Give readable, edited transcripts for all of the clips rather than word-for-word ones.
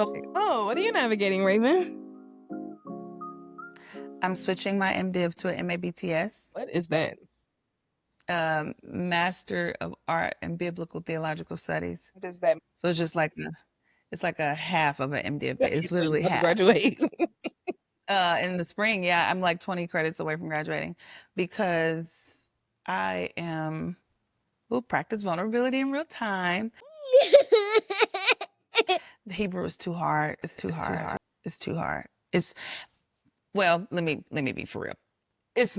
Oh, what are you navigating, Raven? I'm switching my MDiv to an MABTS. What is that? Master of Art in Biblical Theological Studies. What is that? So it's just like a half of an MDiv. It's So you literally about to half. graduate. In the spring, yeah, I'm like 20 credits away from graduating because I am will practice vulnerability in real time. The Hebrew is too hard. It's too hard. It's too hard. It's well, let me be for real. It's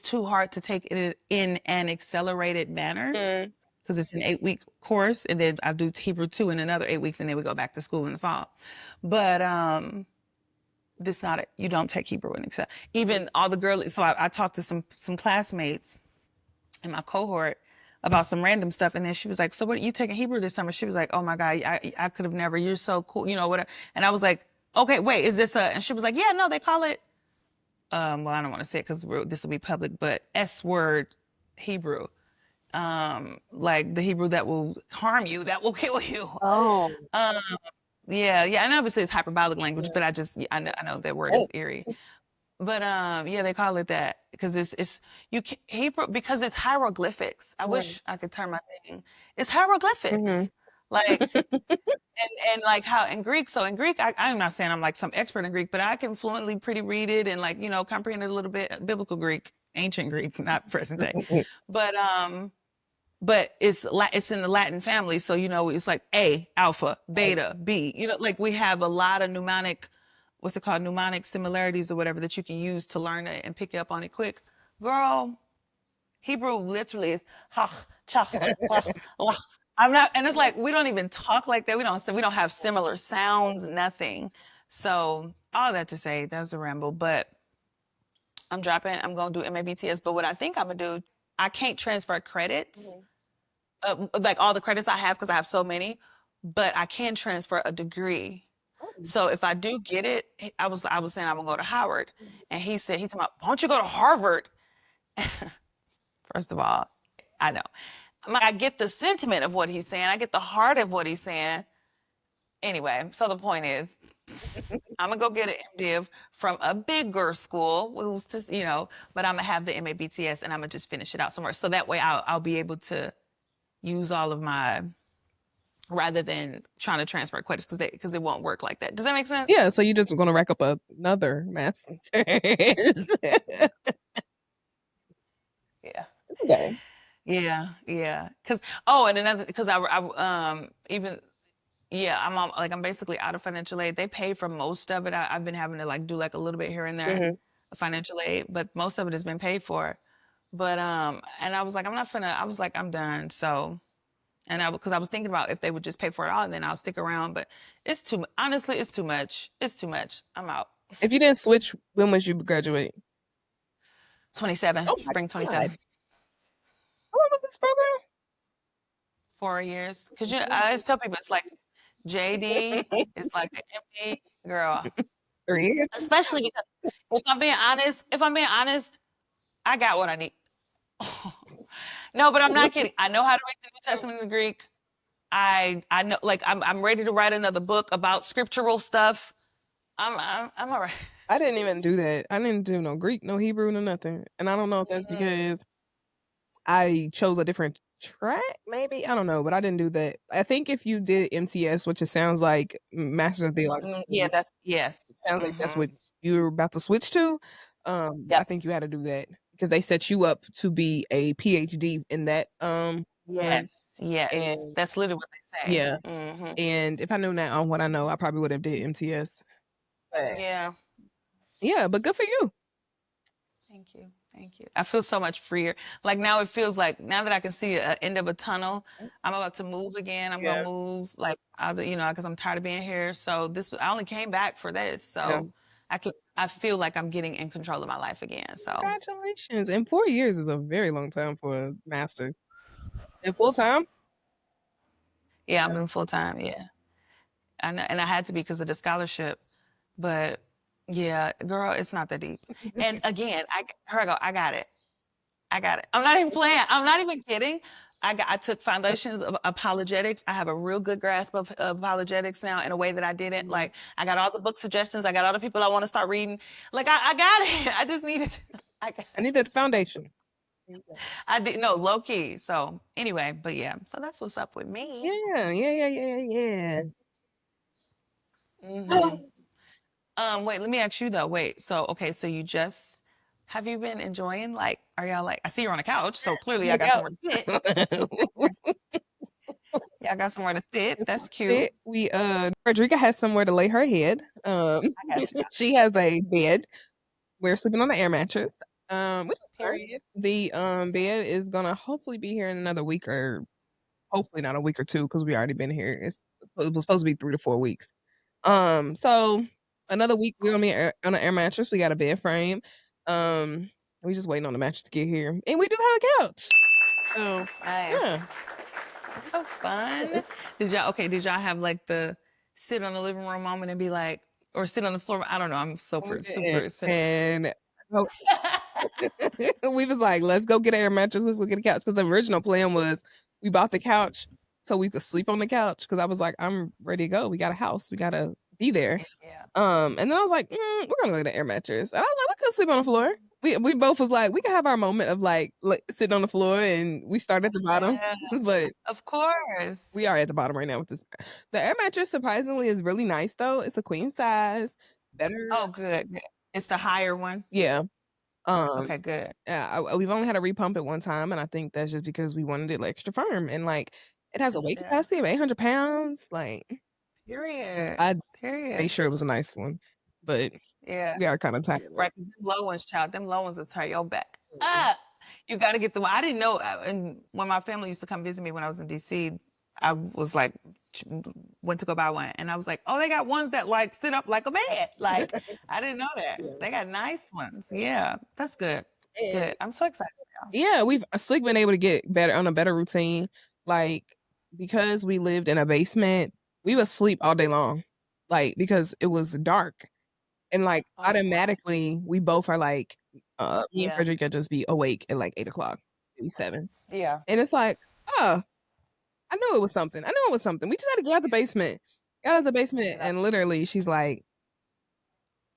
too hard to take it in an accelerated manner because it's an 8-week course, and then I do Hebrew 2 in another 8 weeks, and then we go back to school in the fall. But this not it. You don't take Hebrew in Excel. Even all the girls. So I talked to some classmates in my cohort about some random stuff, and then she was like, "So what are you taking Hebrew this summer?" She was like, "Oh my God, I could have never. You're so cool, you know what?" And I was like, "Okay, wait, is this a?" And she was like, "Yeah, no, they call it." Well, I don't want to say it because this will be public, but S word Hebrew, like the Hebrew that will harm you, that will kill you. Oh. Yeah, and obviously it's hyperbolic language, but I know that word is eerie. But yeah, they call it that because Hebrew because it's hieroglyphics. I wish I could turn my thing. It's hieroglyphics, like and like how in Greek. So in Greek, I'm not saying I'm like some expert in Greek, but I can fluently pretty read it and like comprehend it a little bit. Biblical Greek, ancient Greek, not present day, but it's in the Latin family, so it's like A, alpha, beta, B. Like we have a lot of mnemonic similarities or whatever that you can use to learn it and pick up on it quick. Girl, Hebrew literally is hach, chach, lach, lach. I'm not, and it's like we don't even talk like that. We don't have similar sounds, nothing. So all that to say, that's a ramble. But I'm gonna do MABTS. But what I think I'm gonna do, I can't transfer credits, like all the credits I have because I have so many. But I can transfer a degree. So if I do get it, I was saying I'm gonna go to Howard, and he's talking about, why don't you go to Harvard? First of all, I know. I get the sentiment of what he's saying. I get the heart of what he's saying. Anyway, so the point is, I'm gonna go get an MDiv from a bigger school, who's just, but I'm gonna have the MABTS and I'm gonna just finish it out somewhere. So that way I'll be able to use all of my, rather than trying to transfer credits because they won't work like that. Does that make sense? Yeah, so you're just gonna rack up another master's. Yeah. Okay. Yeah. Because I'm basically out of financial aid. They pay for most of it. I've been having to like do like a little bit here and there of financial aid, but most of it has been paid for. But and I was like, I'm done. So, because I was thinking about if they would just pay for it all, and then I'll stick around. But honestly, it's too much. It's too much. I'm out. If you didn't switch, when would you graduate? 27, Oh my spring 27. God. How long was this program? 4 years. Because I always tell people it's like JD, it's like an empty girl. 3 years. Especially because if I'm being honest, I got what I need. No, but I'm not kidding. I know how to read the New Testament in Greek. I know, like I'm ready to write another book about scriptural stuff. I'm all right. I didn't even do that. I didn't do no Greek, no Hebrew, no nothing. And I don't know if that's because I chose a different track, maybe. I don't know, but I didn't do that. I think if you did MTS, which it sounds like Master of Theology, Yeah, yes. sounds like that's what you're about to switch to. I Yep. think you had to do that because they set you up to be a PhD in that. One. Yes. And That's literally what they say. yeah, and if I knew now what I know, I probably would have did MTS. But Yeah. but good for you. Thank you. I feel so much freer. Like now it feels like, now that I can see an end of a tunnel, I'm about to move again. I'm gonna move like because I'm tired of being here. So I only came back for this. So I feel like I'm getting in control of my life again. So Congratulations. And 4 years is a very long time for a master. And full time? yeah, I'm in full time. Yeah. And I had to be because of the scholarship. But yeah, girl, it's not that deep. And again, I got it. I'm not even playing. I'm not even kidding. I took foundations of apologetics. I have a real good grasp of apologetics now in a way that I didn't. Like, I got all the book suggestions. I got all the people I want to start reading. Like, I got it. I just needed. I needed a foundation. I didn't know, low key. So anyway, but yeah. So that's what's up with me. Yeah. Wait, let me ask you though. Wait, so okay, so you just have you been enjoying, like, are y'all like, I see you're on a couch, so clearly I Look got out. somewhere to sit. Y'all got somewhere to sit. That's cute. It, Frederica has somewhere to lay her head. I got you. She has a bed. We're sleeping on an air mattress. Which is fine. Period. The bed is gonna hopefully be here in another week, or hopefully not a week or two, because we already been here. It was supposed to be 3 to 4 weeks. So another week we're gonna be on an air mattress. We got a bed frame. We just waiting on the mattress to get here, and we do have a couch. So Nice. yeah, That's so fun. Did y'all have like the sit on the living room moment and be like, or sit on the floor? I don't know. I'm super cynical. and oh, we was like, let's go get an air mattress. Let's go get a couch, because the original plan was we bought the couch so we could sleep on the couch. Because I was like, I'm ready to go. We got a house. We gotta be there. Yeah. And then I was like, we're gonna go get an air mattress. And I was like, we could sleep on the floor. We both was like, we could have our moment of like sitting on the floor, and we start at the bottom. Yeah, But of course. we are at the bottom right now with this. The air mattress surprisingly is really nice though. It's a queen size, better. Oh, good. It's the higher one. Yeah. Okay, good. Yeah, we've only had to repump it one time, and I think that's just because we wanted it extra firm, and like it has a weight Yeah. capacity of 800 pounds. Like, Period. I Period. made sure it was a nice one, but Yeah. we are kind of tired. Right, 'cause them low ones, child, them low ones will tear your back up. You got to get the one. I didn't know, and when my family used to come visit me when I was in DC, I was like, went to go buy one, and I was like, oh, they got ones that like sit up like a bed. Like, I didn't know that. They got nice ones. Yeah, that's good. Good. I'm so excited now. Yeah, we've Slick been able to get better on a better routine. Like, because we lived in a basement, we would sleep all day long. Like, because it was dark. And like Oh, wow. automatically we both are like, me and Yeah. Frederica just be awake at like 8 o'clock, maybe 7. Yeah. And it's like, oh, I knew it was something. I knew it was something. We just had to get out the basement. Got out the basement, and literally she's like,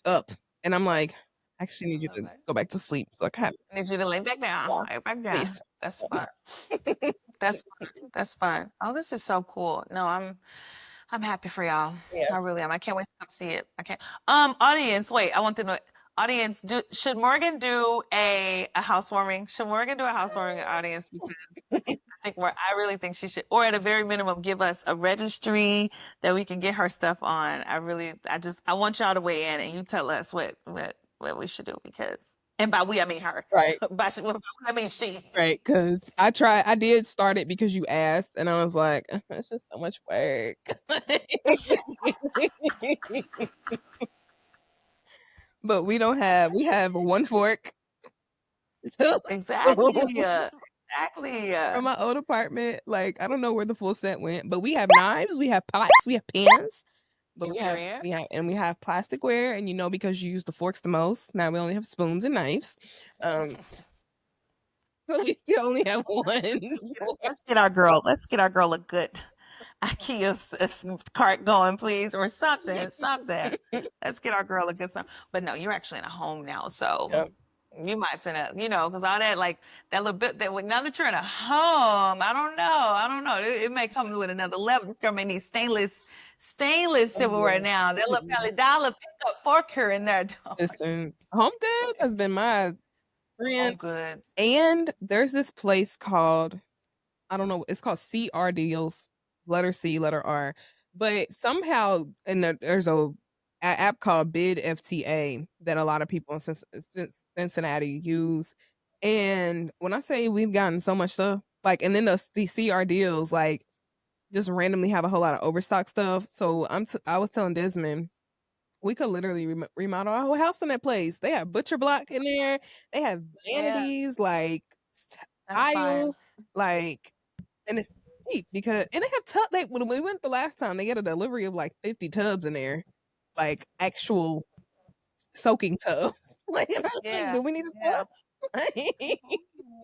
up. And I'm like, I actually need you to go back to sleep so I can have I need you to lay back down. Lay back down. please. That's fun. That's fun. That's fun. Oh, this is so cool. No, I'm happy for y'all. Yeah. I really am. I can't wait to come see it. I can't. Audience, wait, I want to know. Audience, should Morgan do a housewarming? Should Morgan do a housewarming, audience? Because I really think she should, or at a very minimum, give us a registry that we can get her stuff on. I want y'all to weigh in and you tell us what we should do, because, and by we I mean her. Right. By I mean she. Right. Because I did start it because you asked, and I was like, this is so much work. But we have one fork. Exactly. Exactly. From my old apartment. Like, I don't know where the full set went, but we have knives, we have pots, we have pans, but we have plasticware, and because you use the forks the most, now we only have spoons and knives. So we still only have one. Let's get our girl a good IKEA cart going, please, or something. Let's get our girl a good something. But no, you're actually in a home now, so Yep. you might finna, because all that, like that little bit now that you're in a home, I don't know. It may come with another level. This girl may need stainless silverware now. That little $1 pickup fork here in there. Listen, Home Goods has been my friend. Home Goods. And there's this place called, I don't know, it's called CR Deals, letter C, letter R. But somehow, there's a app called Bid FTA that a lot of people in Cincinnati use. And when I say we've gotten so much stuff, like, and then the CR Deals, like, just randomly have a whole lot of overstock stuff. So I was telling Desmond, we could literally remodel our whole house in that place. They have butcher block in there. They have vanities, like tile, like, and it's cheap because, and they have Like, when we went the last time, they get a delivery of like 50 tubs in there, like actual soaking tubs. Like, do we need a tub?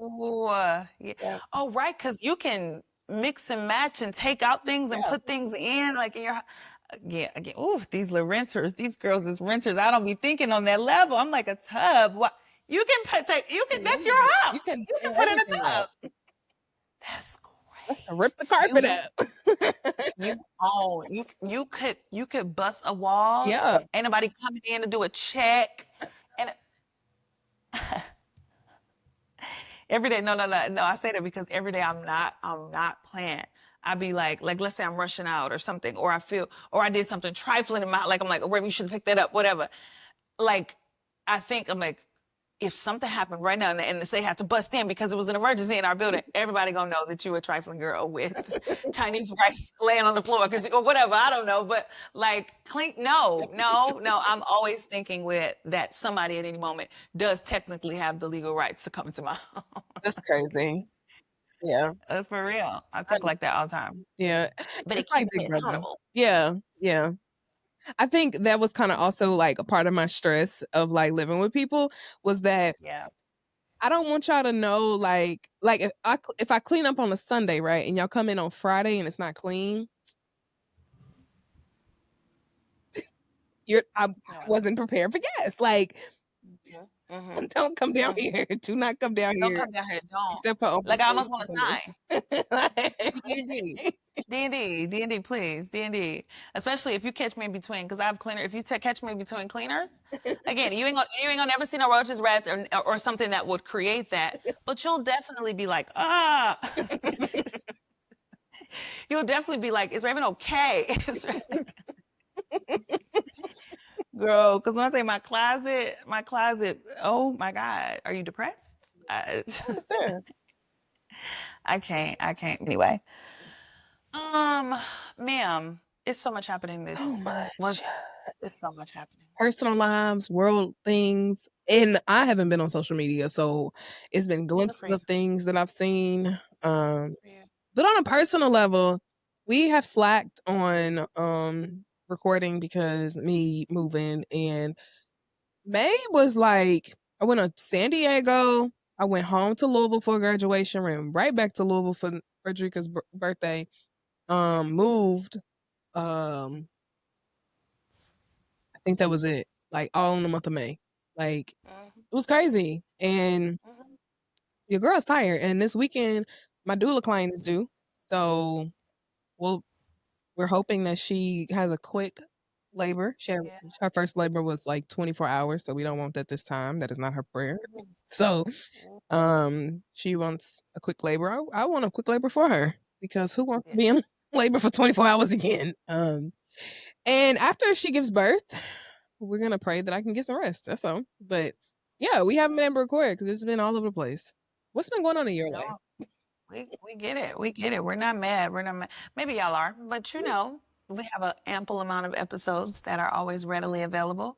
Ooh, yeah. Yeah. Oh, right, because you can mix and match and take out things and Yeah. put things in, like in your. Yeah, again. Ooh, these little renters, these girls is renters. I don't be thinking on that level. I'm like a tub. What you can put? You can. That's your You house. can You can throw put in a everything out. tub. That's That's to crazy. rip the carpet up. You could bust a wall. Yeah. Ain't nobody coming in to do a check. And every day, no. I say that because every day I'm not playing. I be like let's say I'm rushing out or something, or or I did something trifling in my, like I'm like, oh, Ray, you should pick that up, whatever. Like, I think I'm like, if something happened right now and they have to bust in because it was an emergency in our building, everybody gonna know that you a trifling girl with Chinese rice laying on the floor or whatever. I don't know, but like clean. No. I'm always thinking with that somebody at any moment does technically have the legal rights to come into my home. That's crazy. Yeah. For real, I I think like that all the time. Yeah. But it It's like keeps me Big Brother. accountable. Yeah. Yeah. I think that was kinda also, like, a part of my stress of, like, living with people was that Yeah. I don't want y'all to know, like, if I clean up on a Sunday, right, and y'all come in on Friday and it's not clean, I No, I know. wasn't prepared for guests, like, Mm-hmm. Mm-hmm. don't come down Mm-hmm. here. Do not come down Don't here come down here. Don't. except for open Like I space almost want to Sunday. sign. D&D. Like D&D, please, D&D. Especially if you catch me in between, because I have cleaner. If you catch me in between cleaners, again, you ain't gonna never see no roaches, rats, or something that would create that. But you'll definitely be like, ah. You'll definitely be like, is Raven okay? Girl, because when I say my closet, oh my God, are you depressed? I, I understand. I can't. Anyway, um, ma'am, it's so much happening. So This much. was, there's so much happening. Personal lives, world things, and I haven't been on social media, so it's been Good for glimpses you. of things that I've seen. For you. But on a personal level, we have slacked on recording because me moving, and May was like I went to San Diego, I went home to Louisville for graduation, ran right back to Louisville for Frederica's birthday. Moved. Um, I think that was it. Like all in the month of May. Like Mhm, it was crazy. And mhm. your girl's tired. And this weekend, my doula client is due. So we'll we're hoping that she has a quick labor. Yeah. Her first labor was like 24 hours, so we don't want that this time. That is not her prayer. Mhm, So, mhm. she wants a quick labor. I want a quick labor for her because who wants to Yeah. be in labor for 24 hours again? And after she gives birth, we're gonna pray that I can get some rest. That's all. But yeah, we haven't been able to record because it's been all over the place. What's been going on in your life? No, we get it. We get it. We're not mad. We're not mad. Maybe y'all are, but we have an ample amount of episodes that are always readily available.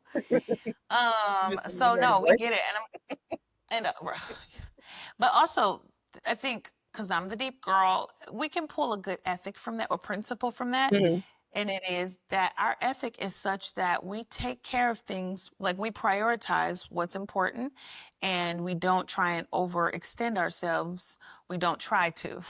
Just been So ready no, to we work. get it, but also I think because I'm the deep girl, we can pull a good ethic from that or principle from that. Mhm. And it is that our ethic is such that we take care of things, like we prioritize what's important and we don't try and overextend ourselves. We don't try to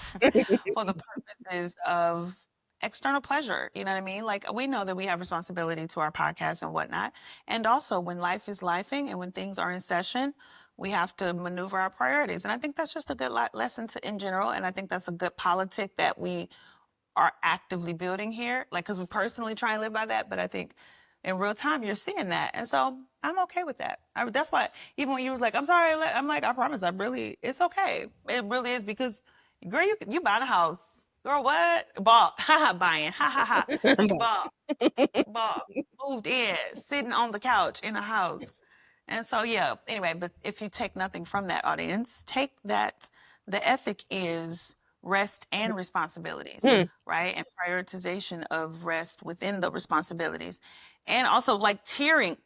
for the purposes of external pleasure. You know what I mean? Like we know that we have responsibility to our podcast and whatnot. And also when life is lifing and when things are in session, we have to maneuver our priorities. And I think that's just a good lesson in general. And I think that's a good politic that we are actively building here. Like, because we personally try and live by that, but I think in real time you're seeing that, and so I'm okay with that. That's why even when you was like, "I'm sorry," I'm like, "I promise, it's okay. It really is because, girl, you buying a house, girl. What bought? Ha buying. Ha. I'm You back. bought, moved in, sitting on the couch in a house." And so, yeah, anyway, but if you take nothing from that audience, take that the ethic is rest and responsibilities, Hmm. right? And prioritization of rest within the responsibilities. And also like tiering,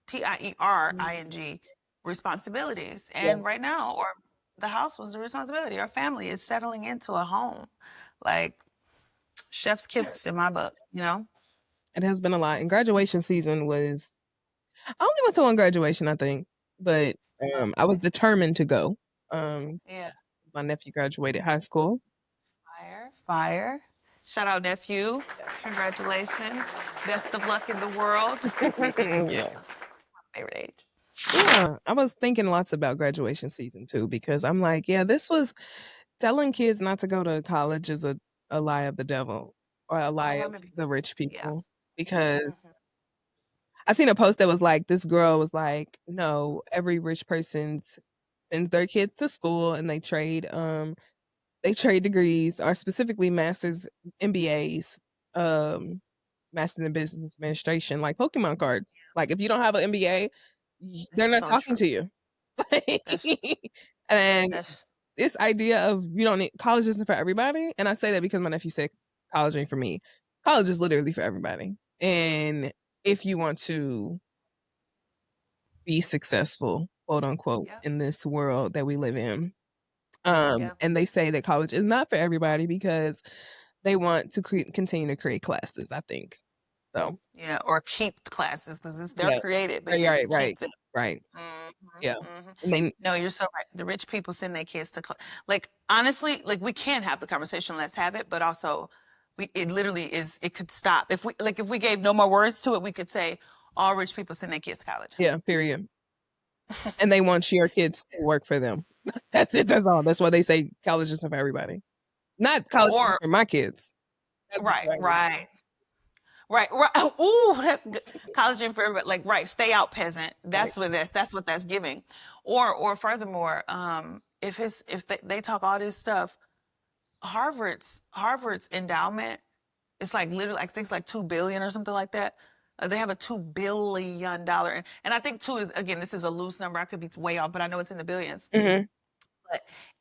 Tiering responsibilities. Yeah, And right now, or the house was the responsibility. Our family is settling into a home. Like chef's kiss in my book. it has been a lot. And graduation season was I only went to one graduation, I think, but I was determined to go. Yeah. My nephew graduated high school. Fire. Shout out, nephew. Yeah. Congratulations. Best of luck in the world. Yeah. Favorite age. Yeah. I was thinking lots about graduation season too, because I'm like, yeah, this was telling kids not to go to college is a lie of the devil or a lie Oh, I'm of a big the rich yeah. people. Because Mhm. I seen a post that was like, this girl was like, no, every rich person sends their kids to school and they trade degrees or specifically masters MBAs, masters in business administration, like Pokemon cards. Like if you don't have an MBA, they're That's not so talking true. to you. That's And that's this idea of you don't need college isn't for everybody. And I say that because my nephew said college ain't for me. College is literally for everybody. And if you want to be successful, quote unquote, yeah, in this world that we live in. yeah, And they say that college is not for everybody because they want to continue to create classes, I think. So, yeah. Or keep classes because they're yeah. created, but Right, you right, keep right, them. right. Mhm, Yeah. mhm. And then No, you're so right. The rich people send their kids to like honestly, like we can have the conversation, let's have it, but also we it literally is it could stop. If we gave no more words to it, we could say all rich people send their kids to college. yeah, period. And they want your kids to work for them. That's it, that's all. That's why they say college isn't for everybody. Not college isn't Or for my kids. College is right, for everybody. right. Right, right. Ooh, that's good. College and for everybody. Like, right, stay out, peasant. Right. That's what that's giving. Or furthermore, if they talk all this stuff, Harvard's endowment, it's like literally, I think it's like 2 billion or something like that. They have a $2 billion, and I think two is again, this is a loose number. I could be way off, but I know it's in the billions. Mhm.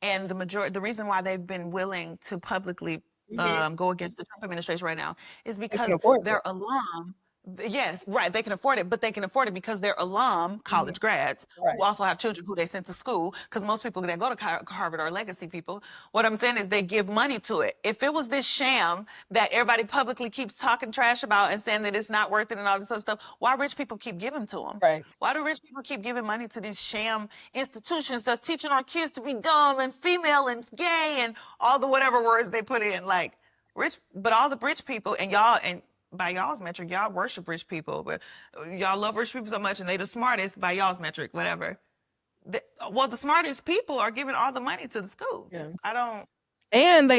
And the reason why they've been willing to publicly Mhm. go against the Trump administration right now is They can because afford their it. alum, yes, right, they can afford it, but they can afford it because they're alum Mhm. college grads who Right. also have children who they sent to school. Because most people that go to Harvard are legacy people. What I'm saying is they give money to it. If it was this sham that everybody publicly keeps talking trash about and saying that it's not worth it and all this other stuff, why rich people keep giving to them? Right. Why do rich people keep giving money to these sham institutions that's teaching our kids to be dumb and female and gay and all the whatever words they put in? Like rich, but all the rich people and y'all, and by y'all's metric, y'all worship rich people, but y'all love rich people so much and they the smartest by y'all's metric, whatever. Well, the smartest people are giving all the money to the Yeah. schools. I don't, And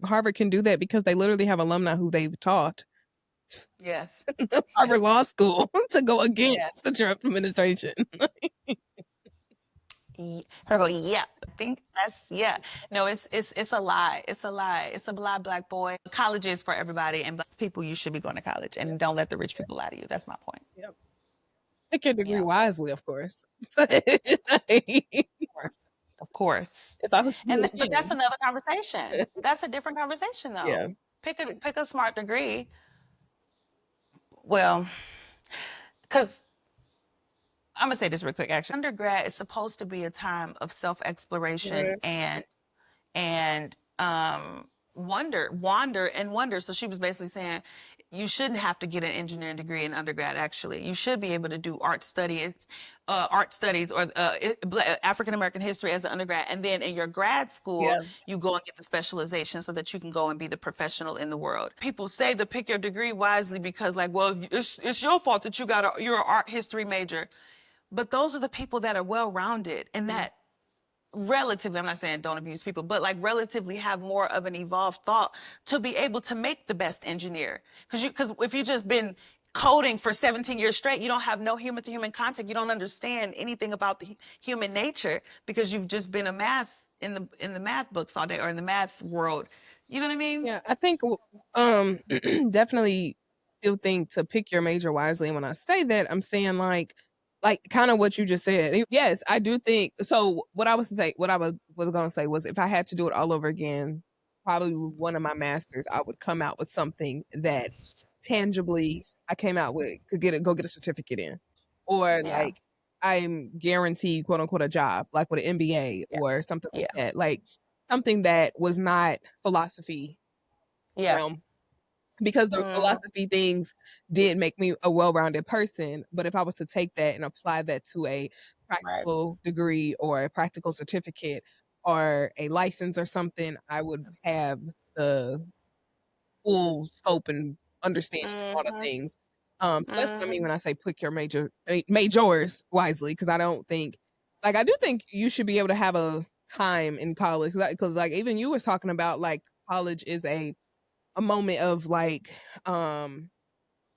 Harvard can do that because they literally have alumni who they've taught yes, Harvard yes, Law School to go against yes. the Trump administration. Her go, yep. I think that's yeah. No, it's a lie. It's a lie. It's a lie, black boy. College is for everybody, and black people, you should be going to college, Yeah. and don't let the rich people lie to you. That's my point. Yep. Pick your degree Yeah, wisely, of course. But if of course, of course. I was to And do it but that's again, another conversation. That's a different conversation, yeah. though. Pick a smart degree. Well, because I'm gonna say this real quick. Actually, undergrad is supposed to be a time of self exploration Right. and wander and wonder. So she was basically saying you shouldn't have to get an engineering degree in undergrad. Actually, you should be able to do art studies or African American history as an undergrad, and then in your grad school Yeah. you go and get the specialization so that you can go and be the professional in the world. People say to pick your degree wisely because, like, well, it's your fault that you're an art history major, but those are the people that are well rounded and Mhm. that relatively, I'm not saying don't abuse people, but like relatively have more of an evolved thought to be able to make the best engineer. Because if you've just been coding for 17 years straight, you don't have no human to human contact. You don't understand anything about the human nature because you've just been a math in the math books all day or in the math world. You know what I mean? Yeah, I think definitely still think to pick your major wisely. And when I say that, I'm saying like kind of what you just said. Yes, I do think so. What I was gonna say was if I had to do it all over again, probably with one of my masters, I would come out with something that tangibly I came out with could go get a certificate in, or Yeah. like I'm guaranteed quote unquote a job like with an MBA Yeah. or something like Yeah. that, like something that was not philosophy Yeah. realm because the Hmm. philosophy things did make me a well-rounded person. But if I was to take that and apply that to a practical degree or a practical certificate or a license or something, I would have the full scope and understanding of all the things. So that's what I mean when I say pick your majors wisely, because I don't think, like, I do think you should be able to have a time in college, because like even you was talking about like college is a moment of like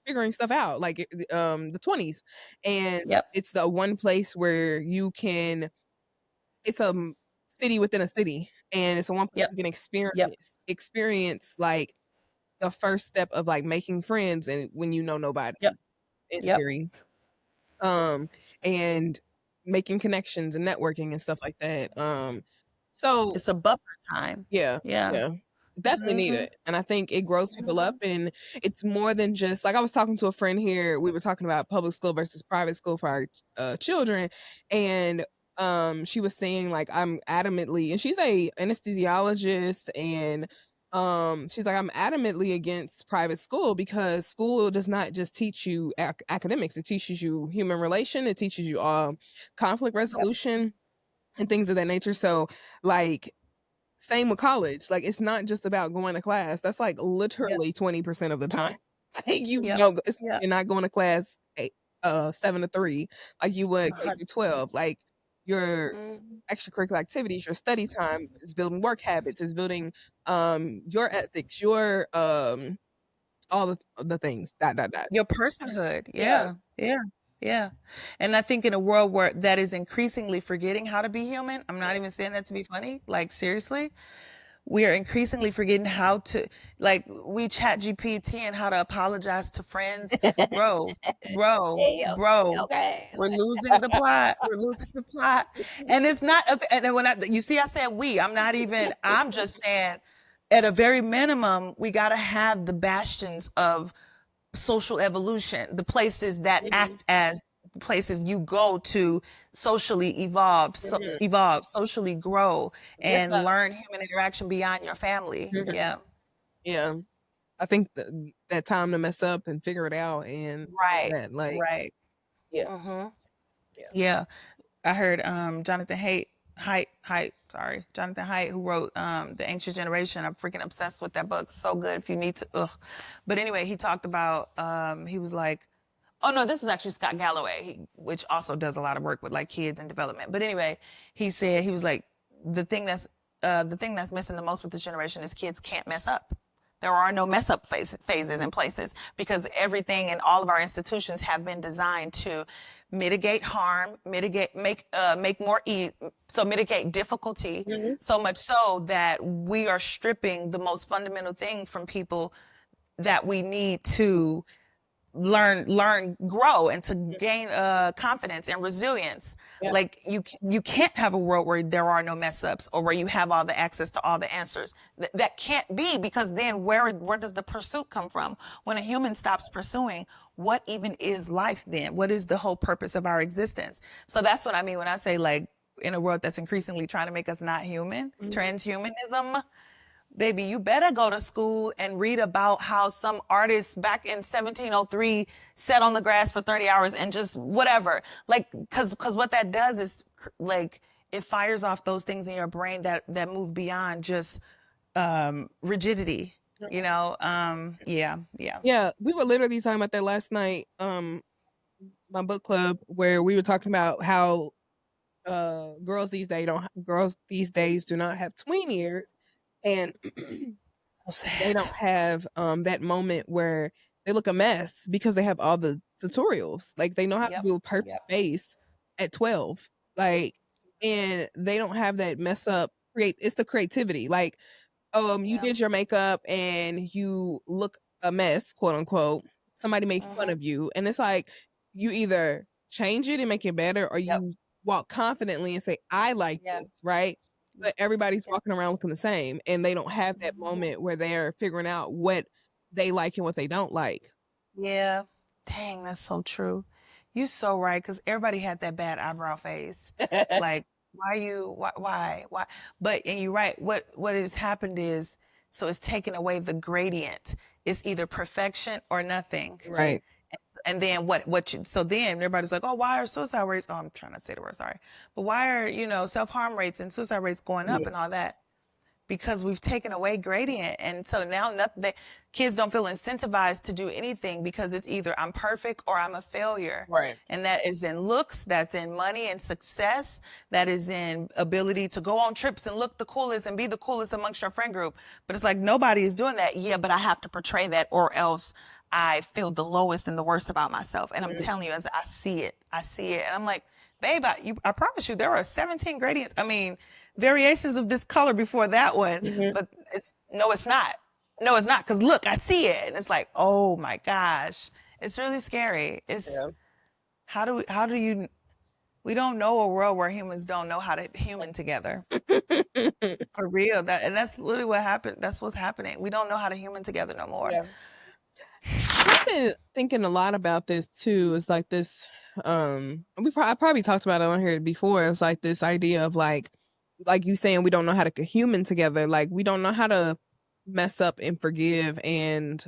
figuring stuff out, like the 20s, and Yep. it's the one place where you can, it's a city within a city, and it's the one place Yep. you can Yep. experience like the first step of like making friends and when you know nobody Yep. in Yep. theory, um and making connections and networking and stuff like that, so It's a buffer time. yeah, Yeah. yeah. Definitely need Mm-hmm. it. And I think it grows people up, and it's more than just like I was talking to a friend here, we were talking about public school versus private school for our children, and she was saying like I'm adamantly, and she's a anesthesiologist, and she's like I'm adamantly against private school because school does not just teach you academics, it teaches you human relation, it teaches you conflict Yep. resolution and things of that nature. So like same with college. Like it's not just about going to class. That's like Yep. literally 20% of the time. Like you Yep. know, Yep. you're not going to class 7 to 3 like you would K through 100%. 12. Like your Mhm. extracurricular activities, your study time is building work habits, is building your ethics, your all the things. Dot dot dot. Your personhood. Yeah. Yeah. Yeah. Yeah. And I think in a world where that is increasingly forgetting how to be human, I'm not even saying that to be funny, like seriously, we are increasingly forgetting how to, like, we chat GPT and how to apologize to friends. Bro, bro, Hey, bro, okay. we're losing the plot. We're losing the plot. And it's not, and then when you see, I said we, I'm not even, I'm just saying at a very minimum, we got to have the bastions of social evolution, the places that Mhm, act as places you go to socially evolve, mhm. socially grow, Yes, and learn human interaction beyond your family. mhm. Yeah. Yeah. I think that time to mess up and figure it out and Right. that like Right. yeah, Mm-hmm. yeah. Yeah. I heard Jonathan sorry, Jonathan Haidt, who wrote The Anxious Generation. I'm freaking obsessed with that book. So good if you need to But anyway, he talked about he was like, oh no, this is actually Scott Galloway, which also does a lot of work with like kids and development. But anyway, he said he was like the thing that's missing the most with this generation is kids can't mess up. There are no mess up phases and places because everything in all of our institutions have been designed to mitigate harm, make more ease, so mitigate difficulty, Mhm. so much so that we are stripping the most fundamental thing from people that we need to grow, and to gain confidence and resilience. Yeah. Like you can't have a world where there are no mess ups or where you have all the access to all the answers. That can't be, because then where does the pursuit come from? When a human stops pursuing, what even is life then? What is the whole purpose of our existence? So that's what I mean when I say, like, in a world that's increasingly trying to make us not human, Mhm. transhumanism. Baby, you better go to school and read about how some artists back in 1703 sat on the grass for 30 hours and just whatever. Like, cause what that does is like, it fires off those things in your brain that move beyond just, rigidity, you know? Yeah, yeah. Yeah, we were literally talking about that last night, my book club, where we were talking about how girls these days do not have tween years, and So they sad. don't have that moment where they look a mess because they have all the tutorials. Like they know how to Yep, do a perfect yep, face at 12. Like, and they don't have that mess up create it's the creativity. Like you yep. did your makeup and you look a mess, quote unquote. Somebody made fun Mm-hmm. of you. And it's like you either change it and make it better or Yep, you walk confidently and say, I like yeah, this, right? But everybody's yeah. walking around looking the same and they don't have that moment where they're figuring out what they like and what they don't like. Yeah. Dang, that's so true. You so right, because everybody had that bad eyebrow phase. Like, why? But and you're right. What has happened is, so it's taken away the gradient. It's either perfection or nothing. Right. And then so then everybody's like, oh, why are suicide rates? Oh, I'm trying not to say the word, sorry. But why are, self-harm rates and suicide rates going up Yeah. and all that? Because we've taken away gradient. And so now kids don't feel incentivized to do anything because it's either I'm perfect or I'm a failure. Right. And that is in looks, that's in money and success, that is in ability to go on trips and look the coolest and be the coolest amongst your friend group. But it's like nobody is doing that. Yeah, but I have to portray that or else I feel the lowest and the worst about myself. And I'm telling you, as I see it. And I'm like, babe, I promise you, there are 17 gradients. I mean, variations of this color before that one, Mhm. but it's not. No, it's not. Cause look, I see it. And it's like, oh my gosh, it's really scary. It's Yeah. how do you, we don't know a world where humans don't know how to human together. For real. And that's literally what happened. That's what's happening. We don't know how to human together no more. Yeah. I've been thinking a lot about this too. It's like this, I probably talked about it on here before. It's like this idea of like you saying, we don't know how to human together. Like we don't know how to mess up and forgive and,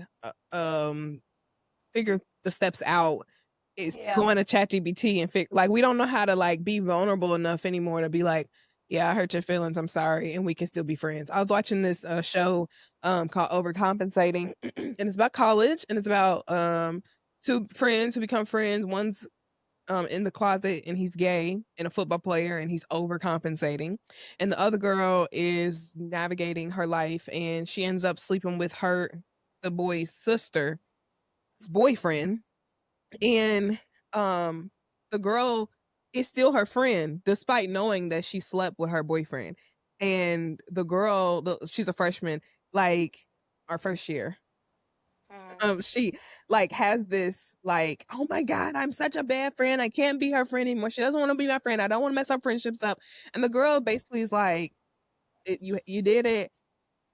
figure the steps out. Is Yeah. going to ChatGPT and like we don't know how to like be vulnerable enough anymore to be like, yeah, I hurt your feelings, I'm sorry, and we can still be friends. I was watching this show called Overcompensating, and it's about college, and it's about two friends who become friends. One's in the closet and he's gay and a football player and he's overcompensating, and the other girl is navigating her life and she ends up sleeping with the boy's sister's boyfriend, and um the girl is still her friend despite knowing that she slept with her boyfriend. And the girl, she's a freshman, like our first year. She like has this like, oh my god, I'm such a bad friend, I can't be her friend anymore, she doesn't want to be my friend, I don't want to mess our friendships up. And the girl basically is like, you did it,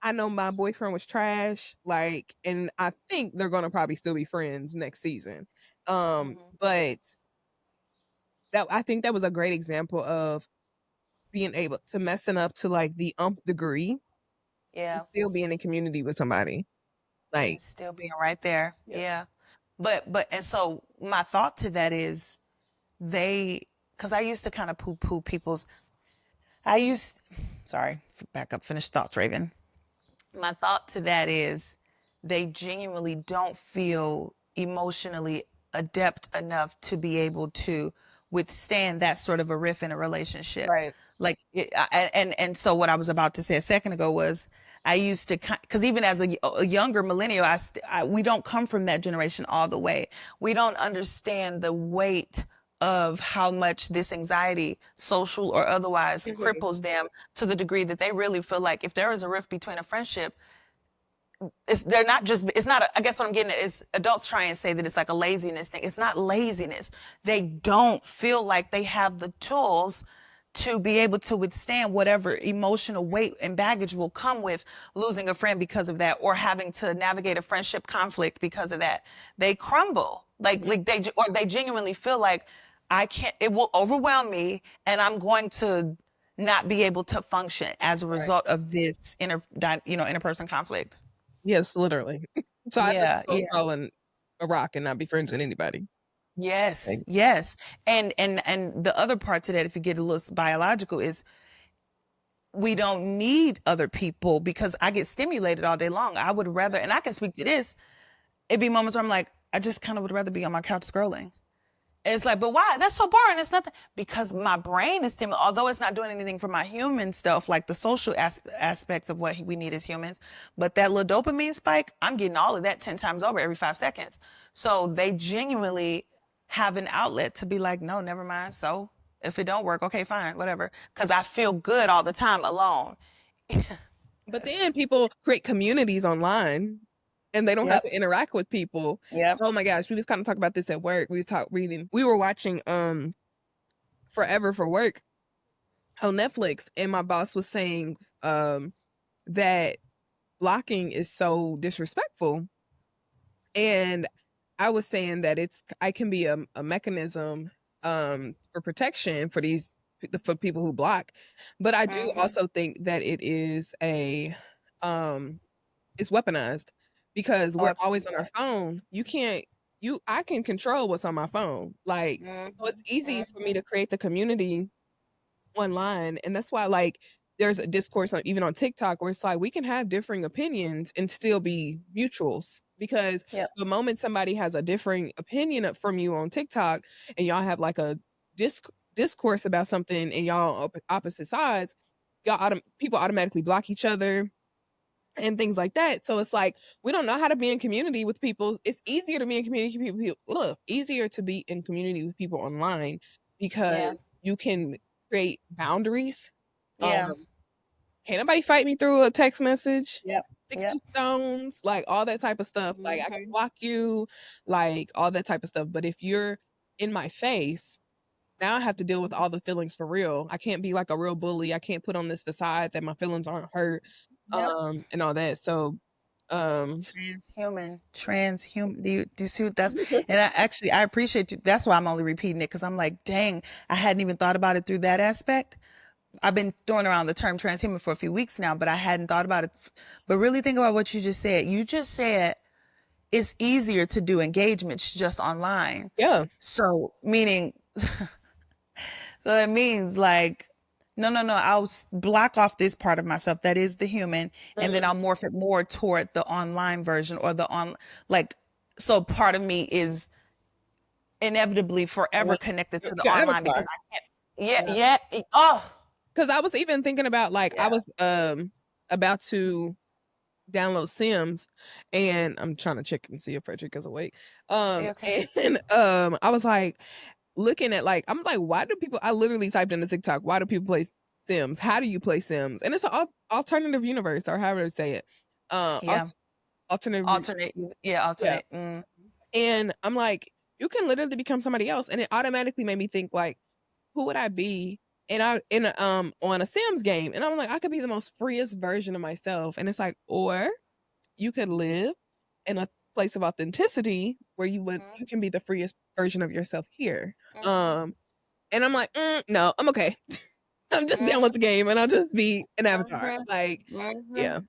I know my boyfriend was trash, like, and I think they're gonna probably still be friends next season. But that, I think that was a great example of being able to messing up to like the degree and Yeah. still being in community with somebody. Like, And still being right there. yeah. Yeah. And so my thought to that is because I used to kind of poo poo I used, sorry, back up, finish thoughts, Raven. My thought to that is they genuinely don't feel emotionally adept enough to be able to withstand that sort of a riff in a relationship. Right. Like, and so what I was about to say a second ago was I used to, because even as a younger millennial, we don't come from that generation all the way. We don't understand the weight of how much this anxiety, social or otherwise, Mhm. cripples them to the degree that they really feel like if there is a rift between a friendship, they're not just, it's not, I guess what I'm getting at is adults try and say that it's like a laziness thing. It's not laziness. They don't feel like they have the tools to be able to withstand whatever emotional weight and baggage will come with losing a friend because of that, or having to navigate a friendship conflict because of that. They crumble. They genuinely feel like I can't, it will overwhelm me and I'm going to not be able to function as a Right. result of this interperson conflict. Yes, literally. So I just Yeah, go yeah. crawl in a rock and not be friends with anybody. Yes, Like, yes. And the other part to that, if you get a little biological, is we don't need other people because I get stimulated all day long. I would rather, and I can speak to this, it'd be moments where I'm like, I just kind of would rather be on my couch scrolling. It's like, but why? That's so boring. It's nothing. Because my brain is stimulated, although it's not doing anything for my human stuff, like the social aspects of what we need as humans. But that little dopamine spike, I'm getting all of that 10 times over every 5 seconds. So they genuinely have an outlet to be like, no, never mind. So if it don't work, okay, fine, whatever. Because I feel good all the time alone. but then people create communities online and they don't have Yep. to interact with people. Yep. Oh my gosh, we was kind of talking about this at work. We were watching Forever for Work on Netflix, and my boss was saying that blocking is so disrespectful. And I was saying that I can be a mechanism for protection for for people who block. But I do Mm-hmm. also think that it is um it's weaponized because Oh, we're always absolutely. on our phone. I can control what's on my phone. Like, so it's easy for me to create the community online, and that's why like there's a discourse on even on TikTok where it's like we can have differing opinions and still be mutuals because Yep. the moment somebody has a differing opinion from you on TikTok and y'all have like a discourse about something and y'all on opposite sides, people automatically block each other and things like that. So it's like we don't know how to be in community with people. It's easier to be in community with people. Easier to be in community with people online Yeah. because you can create boundaries. Yeah. Can't nobody fight me through a text message. Yep. Sticks Yep. and stones, like all that type of stuff. Like I can block you, like all that type of stuff. But if you're in my face, now I have to deal with all the feelings for real. I can't be like a real bully. I can't put on this facade that my feelings aren't hurt, Yep. and all that. So, um, Transhuman. Do you see what that's? And I appreciate you. That's why I'm only repeating it because I'm like, dang, I hadn't even thought about it through that aspect. I've been throwing around the term transhuman for a few weeks now, but I hadn't thought about it. But really think about what you just said. You just said it's easier to do engagements just online. yeah, So meaning, so that means like, no, I'll block off this part of myself that is the human, and then I'll morph it more toward the online version or like, so part of me is inevitably forever connected to the your online because avatar. I can't. Oh, Because I was even thinking about like I yeah. was about to download Sims, and I'm trying to check and see if Frederick is awake. Okay. And I was like looking at like I'm like, why do people? I literally typed into TikTok, why do people play Sims? How do you play Sims? And it's an alternative universe, or however to say it. Yeah. Alternative, Alternate. Yeah. yeah. Alternate. And I'm like, you can literally become somebody else, and it automatically made me think like, who would I be? And I in a, on a Sims game, and I'm like, I could be the most freest version of myself, and it's like, or you could live in a place of authenticity where you can be the freest version of yourself here. Um, and I'm like, no, I'm okay. I'm just down with the game, and I'll just be an avatar. Like, yeah,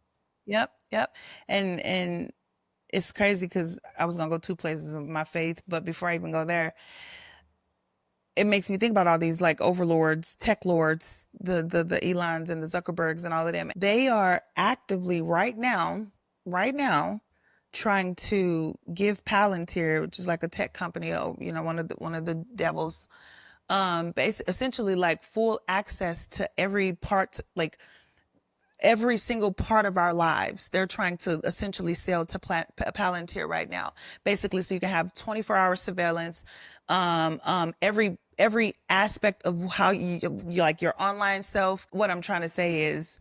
Yep. Yep. And it's crazy because I was gonna go two places of my faith, but before I even go there, it makes me think about all these like overlords, tech lords, the Elons and the Zuckerbergs and all of them. They are actively right now, trying to give Palantir, which is like a tech company, one of the devils, essentially like full access to every part, like every single part of our lives. They're trying to essentially sell to Palantir right now, basically, so you can have 24-hour surveillance, every aspect of how you like your online self. What I'm trying to say is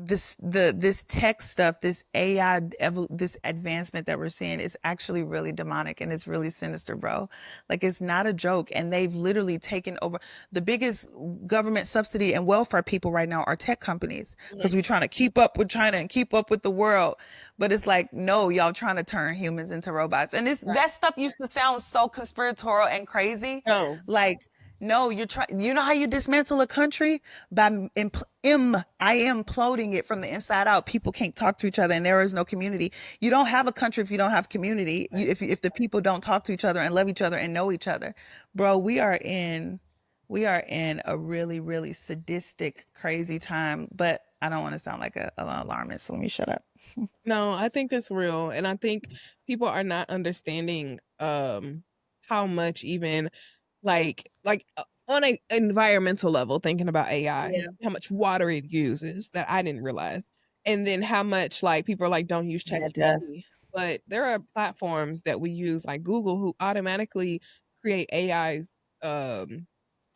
this tech stuff, this AI, this advancement that we're seeing is actually really demonic and it's really sinister, bro. Like it's not a joke. And they've literally taken over the biggest government subsidy and welfare people right now are tech companies because we're trying to keep up with China and keep up with the world. But it's like, no, y'all trying to turn humans into robots. And that stuff used to sound so conspiratorial and crazy. no, Like, no, you're trying. You know how you dismantle a country by I am imploding it from the inside out. People can't talk to each other, and there is no community. You don't have a country if you don't have community. If the people don't talk to each other and love each other and know each other, bro, we are in a really really sadistic, crazy time. But I don't want to sound like an alarmist, so let me shut up. no. I think it's real, and I think people are not understanding how much even on a environmental level, thinking about AI, Yeah, how much water it uses that I didn't realize, and then how much like people are like, don't use yeah, it does. ChatGPT, but there are platforms that we use like Google who automatically create AIs. Uh,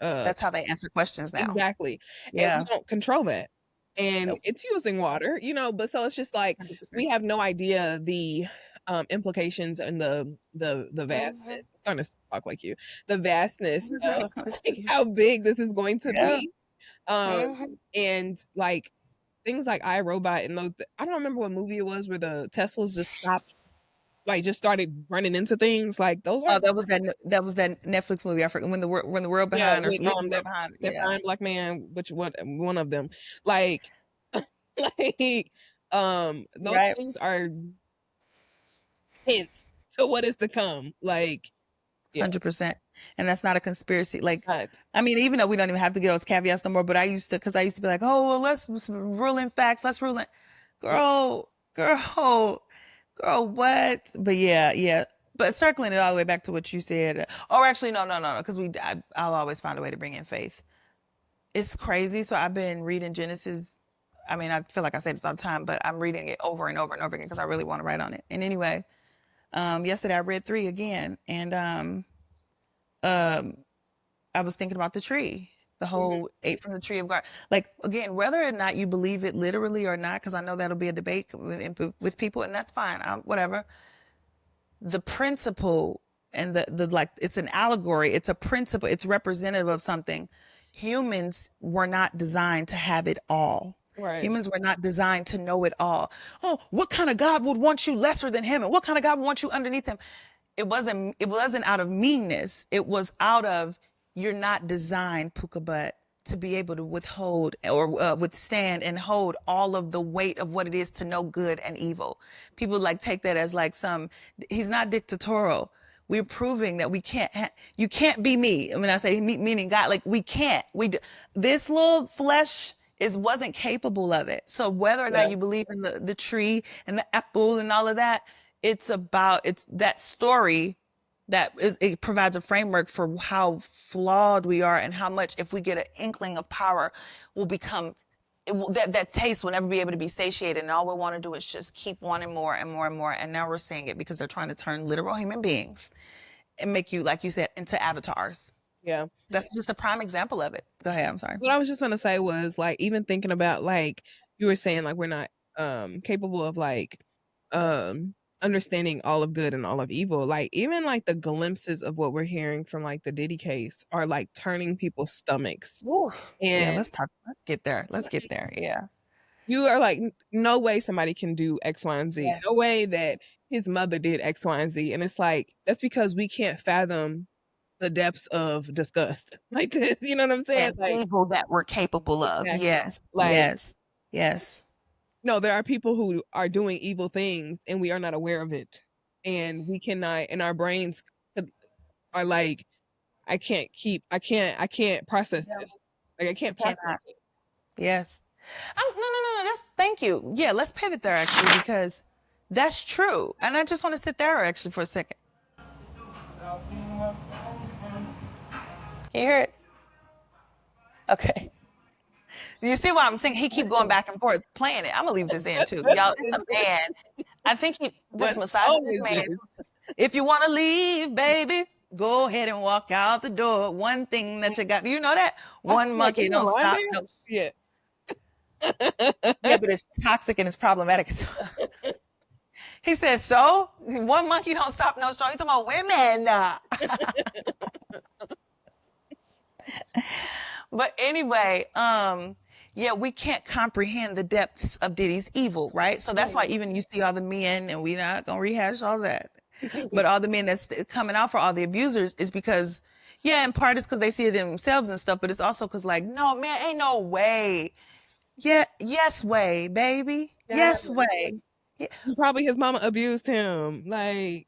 That's how they answer questions now. exactly, and we Yeah, don't control that, and nope, it's using water, but so it's just like 100%. we have no idea the implications and the vastness. I'm starting to talk like you. The vastness of like, how big this is going to Yeah. be, and like things like iRobot and those. I don't remember what movie it was where the Teslas just stopped, like just started running into things. Like those Oh, aren't. that was that Netflix movie. I forget when the world Yeah, behind or with leaving the world that behind. that Yeah. fine black man, which one of them, like like those Right. things are hints to what is to come. Like, yeah. 100%. And that's not a conspiracy. Like, Not. I mean, even though we don't even have to get those caveats no more, but I used to, because I used to be like, oh, well, let's rule in facts. Let's rule in. Girl, what? But yeah. But circling it all the way back to what you said, or actually, no, because I'll always find a way to bring in faith. It's crazy. So I've been reading Genesis. I mean, I feel like I say this all the time, but I'm reading it over and over and over again because I really want to write on it. And anyway, yesterday I read 3 again, and I was thinking about the tree, the whole ate from the tree of God. Like, again, whether or not you believe it literally or not, because I know that'll be a debate with people, and that's fine. Whatever. The principle and the like, it's an allegory. It's a principle. It's representative of something. Humans were not designed to have it all. Right. Humans were not designed to know it all. Oh, what kind of God would want you lesser than him? And what kind of God would want you underneath him? It wasn't out of meanness. It was out of, you're not designed, Puka Butt, to be able to withhold or withstand and hold all of the weight of what it is to know good and evil. People like take that as like he's not dictatorial. We're proving that we can't, you can't be me. When I say me, meaning God, like we can't, this little flesh wasn't capable of it. So whether or not you believe in the tree and the apple and all of that, it's that story it provides a framework for how flawed we are and how much, if we get an inkling of power, will become, that taste will never be able to be satiated. And all we want to do is just keep wanting more and more and more. And now we're seeing it because they're trying to turn literal human beings and make you, like you said, into avatars. Yeah. That's just a prime example of it. Go ahead. I'm sorry. What I was just going to say was like, even thinking about, like you were saying, like we're not capable of like understanding all of good and all of evil. Like even like the glimpses of what we're hearing from like the Diddy case are like turning people's stomachs. Oof. Yeah, And let's get there. Yeah. you are like, no way somebody can do X, Y, and Z. Yes. No way that his mother did X, Y, and Z. And it's like, that's because we can't fathom the depths of disgust like this. You know what I'm saying? And Like, evil that we're capable of. exactly. Yes. Like, Yes. no, there are people who are doing evil things and we are not aware of it. And we cannot, and our brains are like, I can't process this. Like, I can't process Cannot. it. Yes. No. Thank you. Yeah, let's pivot there actually, because that's true. And I just want to sit there actually for a second. Can you hear it? Okay. You see what I'm saying? He keep going back and forth playing it. I'm gonna leave this in too. Y'all, it's a man. I think this misogynist man. If you want to leave, baby, go ahead and walk out the door. One thing that you got, you know that? One monkey don't stop. No. Yeah. Yeah, but it's toxic and it's problematic. He says, so one monkey don't stop no show. He's talking about women. But anyway, yeah, we can't comprehend the depths of Diddy's evil, right? So that's why even you see all the men, and we're not gonna rehash all that, but all the men that's coming out for all the abusers is because, yeah, in part it's because they see it in themselves and stuff, but it's also because like, no, man, ain't no way. Yeah, yes way, baby. Yes way. Yeah. Probably his mama abused him. Like,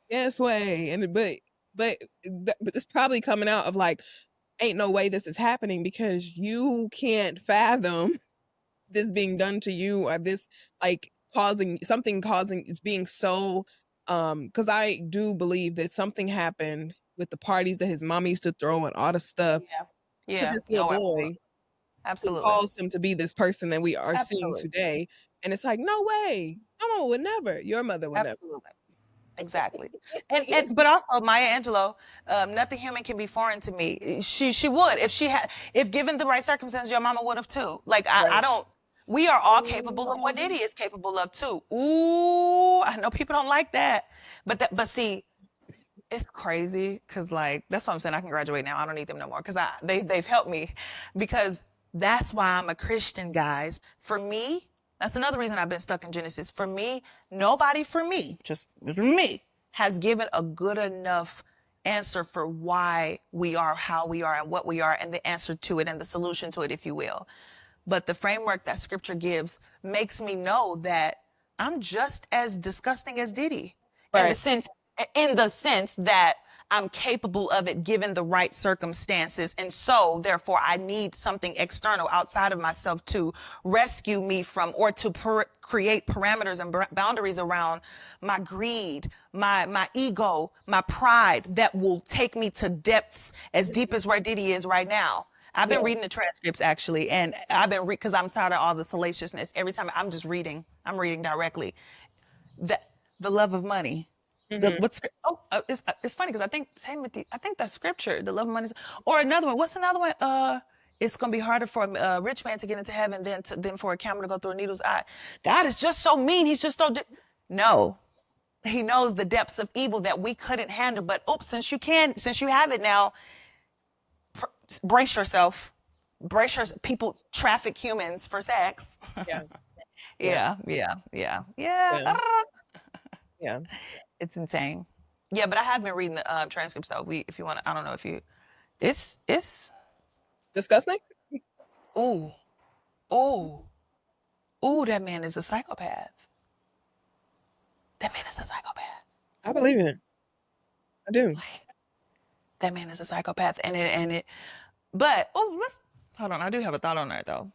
yes way. And but it's probably coming out of like, ain't no way this is happening because you can't fathom this being done to you, or this like causing it's being so because I do believe that something happened with the parties that his mom used to throw and all the stuff to this little boy. Absolutely. Caused him to be this person that we are seeing today. And it's like, no way. Mama would never. Your mother would never. Exactly. And but also Maya Angelou, nothing human can be foreign to me. She would, if given the right circumstances, your mama would have too. Like I don't, we are all capable of what Diddy is capable of too. Ooh, I know people don't like that. But see, it's crazy because like, that's what I'm saying. I can graduate now. I don't need them no more because they've helped me, because that's why I'm a Christian, guys. For me, that's another reason I've been stuck in Genesis. For me, nobody just me, has given a good enough answer for why we are how we are and what we are, and the answer to it and the solution to it, if you will. But the framework that scripture gives makes me know that I'm just as disgusting as Diddy. in Right. the sense that I'm capable of it given the right circumstances. And so therefore I need something external outside of myself to rescue me from, or to create parameters and boundaries around my greed, my ego, my pride, that will take me to depths as deep as where Diddy is right now. I've been Yeah. reading the transcripts actually, and I've been because I'm tired of all the salaciousness. Every time I'm just reading, I'm reading directly. The love of money. Hmm. It's funny because I think Timothy, I think that's scripture. The love of money, or another one. What's another one? It's gonna be harder for a rich man to get into heaven than for a camel to go through a needle's eye. God is just so mean. He's just so no. He knows the depths of evil that we couldn't handle. But oops, since you have it now, brace yourself. Brace yourself. People traffic humans for sex. Yeah. Yeah. Yeah. Yeah. Yeah. It's insane. Yeah, but I have been reading the transcripts though. If you want to, I don't know if you, it's Disgusting. ooh, ooh, ooh. That man is a psychopath. That man is a psychopath. I believe in it. I do. That man is a psychopath, and it. But let's hold on. I do have a thought on that though.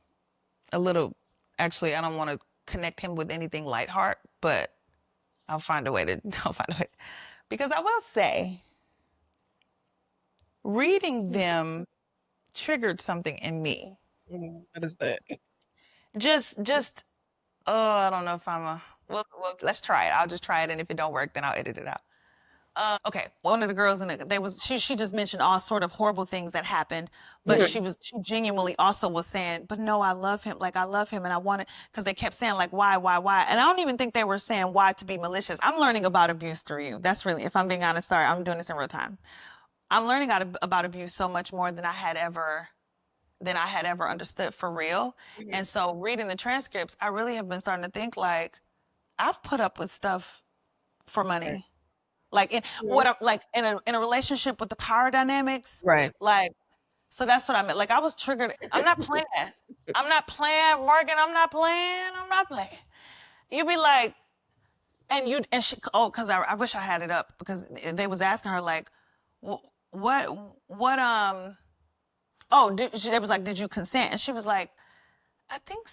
A little, actually, I don't want to connect him with anything lightheart, but I'll find a way to. I'll find a way, because I will say, reading them triggered something in me. What is that? Just I don't know if I'm a. Well, let's try it. I'll just try it, and if it don't work, then I'll edit it out. Okay, one of the girls in it, she just mentioned all sort of horrible things that happened, but Mhm. she genuinely also was saying, but no, I love him, like I love him, and I want it, because they kept saying like why, and I don't even think they were saying why to be malicious. I'm learning about abuse through you. That's really, if I'm being honest, sorry, I'm doing this in real time. I'm learning about abuse so much more than I had ever understood for real. Mhm. And so reading the transcripts, I really have been starting to think like I've put up with stuff for Right. money. Like in Mhm. in a relationship with the power dynamics, Right. like, so that's what I meant. Like I was triggered. I'm not playing. I'm not playing, Morgan. I'm not playing. I'm not playing. You be like, and she, because I wish I had it up, because they was asking her like, what they was like, did you consent? And she was like, I think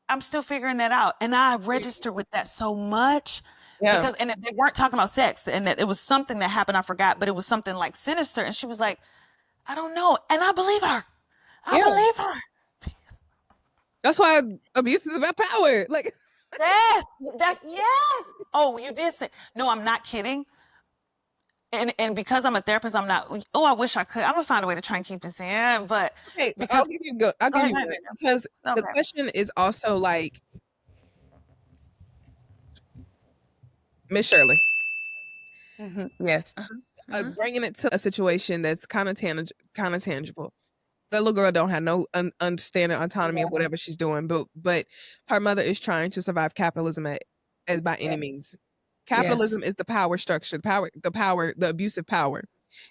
I'm still figuring that out. And I registered with that so much, Yeah. because, and they weren't talking about sex, and that it was something that happened. I forgot, but it was something like sinister. And she was like, I don't know. And I believe her. I Yeah. believe her. That's why abuse is about power. Like, Yes. Yes. Oh, you did say, no, I'm not kidding. And because I'm a therapist, I'm not, oh, I wish I could. I'm gonna find a way to try and keep this in, but okay, because, I'll go give ahead, you go one ahead. because the Okay. question is also like Miss Shirley, Yes. bringing it to a situation that's kind of tangible. The little girl don't have no understanding autonomy of whatever she's doing, but her mother is trying to survive capitalism as by any means. Yes. Capitalism is the power structure, the abusive power.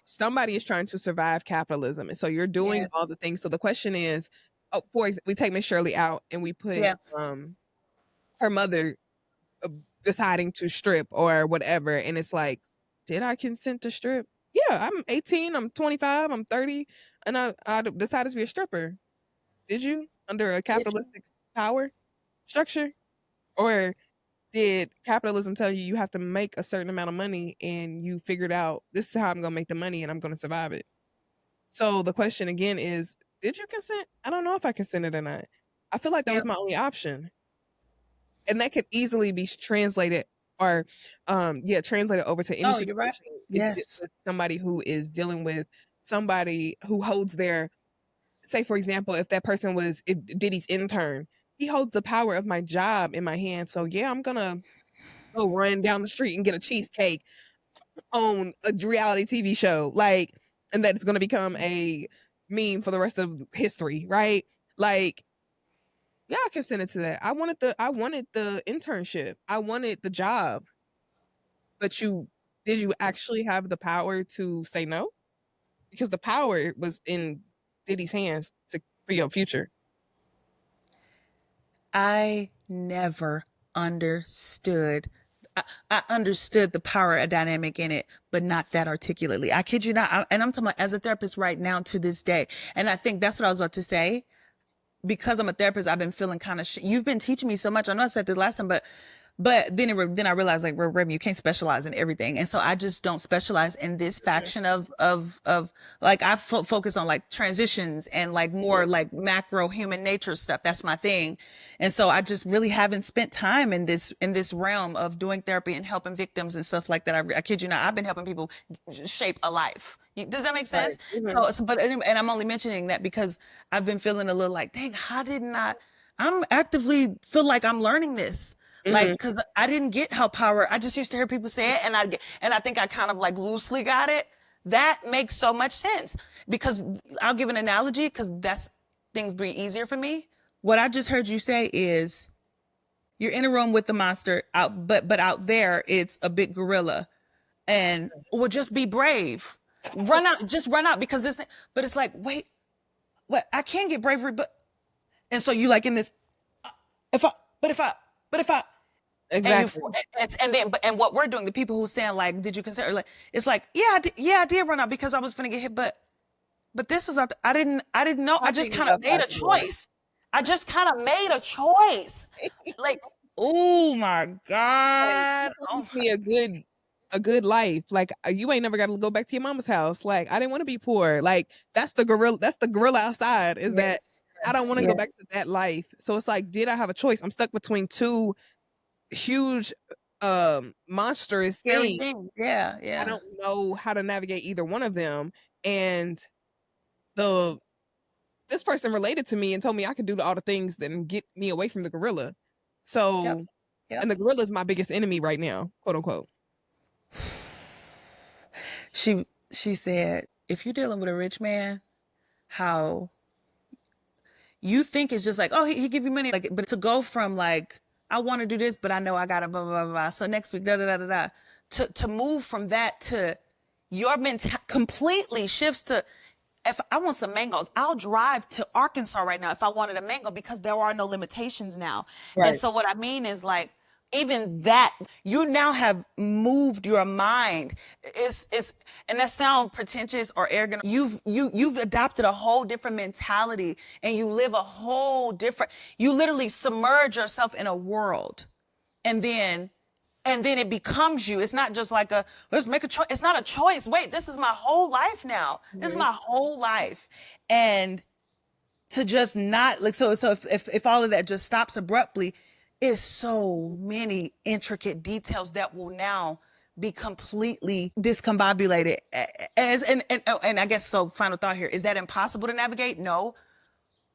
Somebody is trying to survive capitalism, and so you're doing all Yes. the things. So the question is, oh, for example, we take Miss Shirley out and we put Yeah. her mother uh, deciding to strip or whatever, and it's like, did I consent to strip? Yeah, I'm 18, I'm 25, I'm 30, and I decided to be a stripper. Did you under a Did you? capitalistic power structure, or did capitalism tell you you have to make a certain amount of money and you figured out this is how I'm gonna make the money and I'm gonna survive it? So the question again is, did you consent? I don't know if I consented or not. I feel like that Yeah. was my only option, and that could easily be translated or yeah, translated over to any Oh, you're right. situation Yes. with somebody who is dealing with somebody who holds their, say for example, if that person was Diddy's intern, he holds the power of my job in my hand. So yeah, I'm gonna go run down the street and get a cheesecake on a reality TV show, like, and that it's gonna become a meme for the rest of history, right? Like, yeah, I consented to that. I wanted the internship. I wanted the job. But did you actually have the power to say no? Because the power was in Diddy's hands for your future. I never understood. I understood the power dynamic in it, but not that articulately. I kid you not. And I'm talking about as a therapist right now to this day. And I think that's what I was about to say. Because I'm a therapist, I've been feeling kind of you've been teaching me so much. I know I said this last time, but then I realized, like, Remy, you can't specialize in everything, and so I just don't specialize in this faction of like I focus on like transitions and like more like macro human nature stuff. That's my thing, and so I just really haven't spent time in this realm of doing therapy and helping victims and stuff like that. I kid you not, I've been helping people shape a life. Does that make sense? Right. But and I'm only mentioning that because I've been feeling a little like, dang, how did not? I'm actively feel like I'm learning this. Like, Mhm. because I didn't get how power. I just used to hear people say it, and I think I kind of like loosely got it. That makes so much sense because I'll give an analogy because that's things be easier for me. What I just heard you say is you're in a room with the monster out, but out there it's a big gorilla, and well, just be brave, run out, just run out because this. But it's like, wait, what? I can't get bravery, but and so you like in this. If I, but if I, but if I, and you Exactly. and then and what we're doing, the people who saying like, did you consider, like, it's like, yeah, I did run out because I was gonna get hit, but this was out I didn't know. I just Talking kind of about made that a more. choice. I just kind of made a choice. Like, oh my Like, God. you promised me a good life. Like, you ain't never got to go back to your mama's house. Like, I didn't want to be poor. Like, that's the gorilla outside, is that Yes, I don't yes, want to go yes. back to that life. So it's like, did I have a choice? I'm stuck between two huge monstrous Scary things. things. Yeah, I yeah. don't know how to navigate either one of them. And the this person related to me and told me I could do all the things that get me away from the gorilla. Yep, So, yep. and the gorilla is my biggest enemy right now, quote unquote. She said, if you're dealing with a rich man, how you think it's just like, oh, he give you money, like, but to go from like, I want to do this, but I know I gotta blah blah blah blah. So next week, da da da da da. To move from that to your mental completely shifts to, if I want some mangoes, I'll drive to Arkansas right now if I wanted a mango because there are no limitations now. And Right. so what I mean is like, even that, you now have moved your mind. It's and that sound pretentious or arrogant. You've adopted a whole different mentality and you live a whole different, you literally submerge yourself in a world, and then it becomes you. It's not just like a, let's make a choice. It's not a choice. Wait, this is my whole life now. This is Mhm. my whole life. And to just not like, so if all of that just stops abruptly, is so many intricate details that will now be completely discombobulated. And I guess, so final thought here, is that impossible to navigate? No,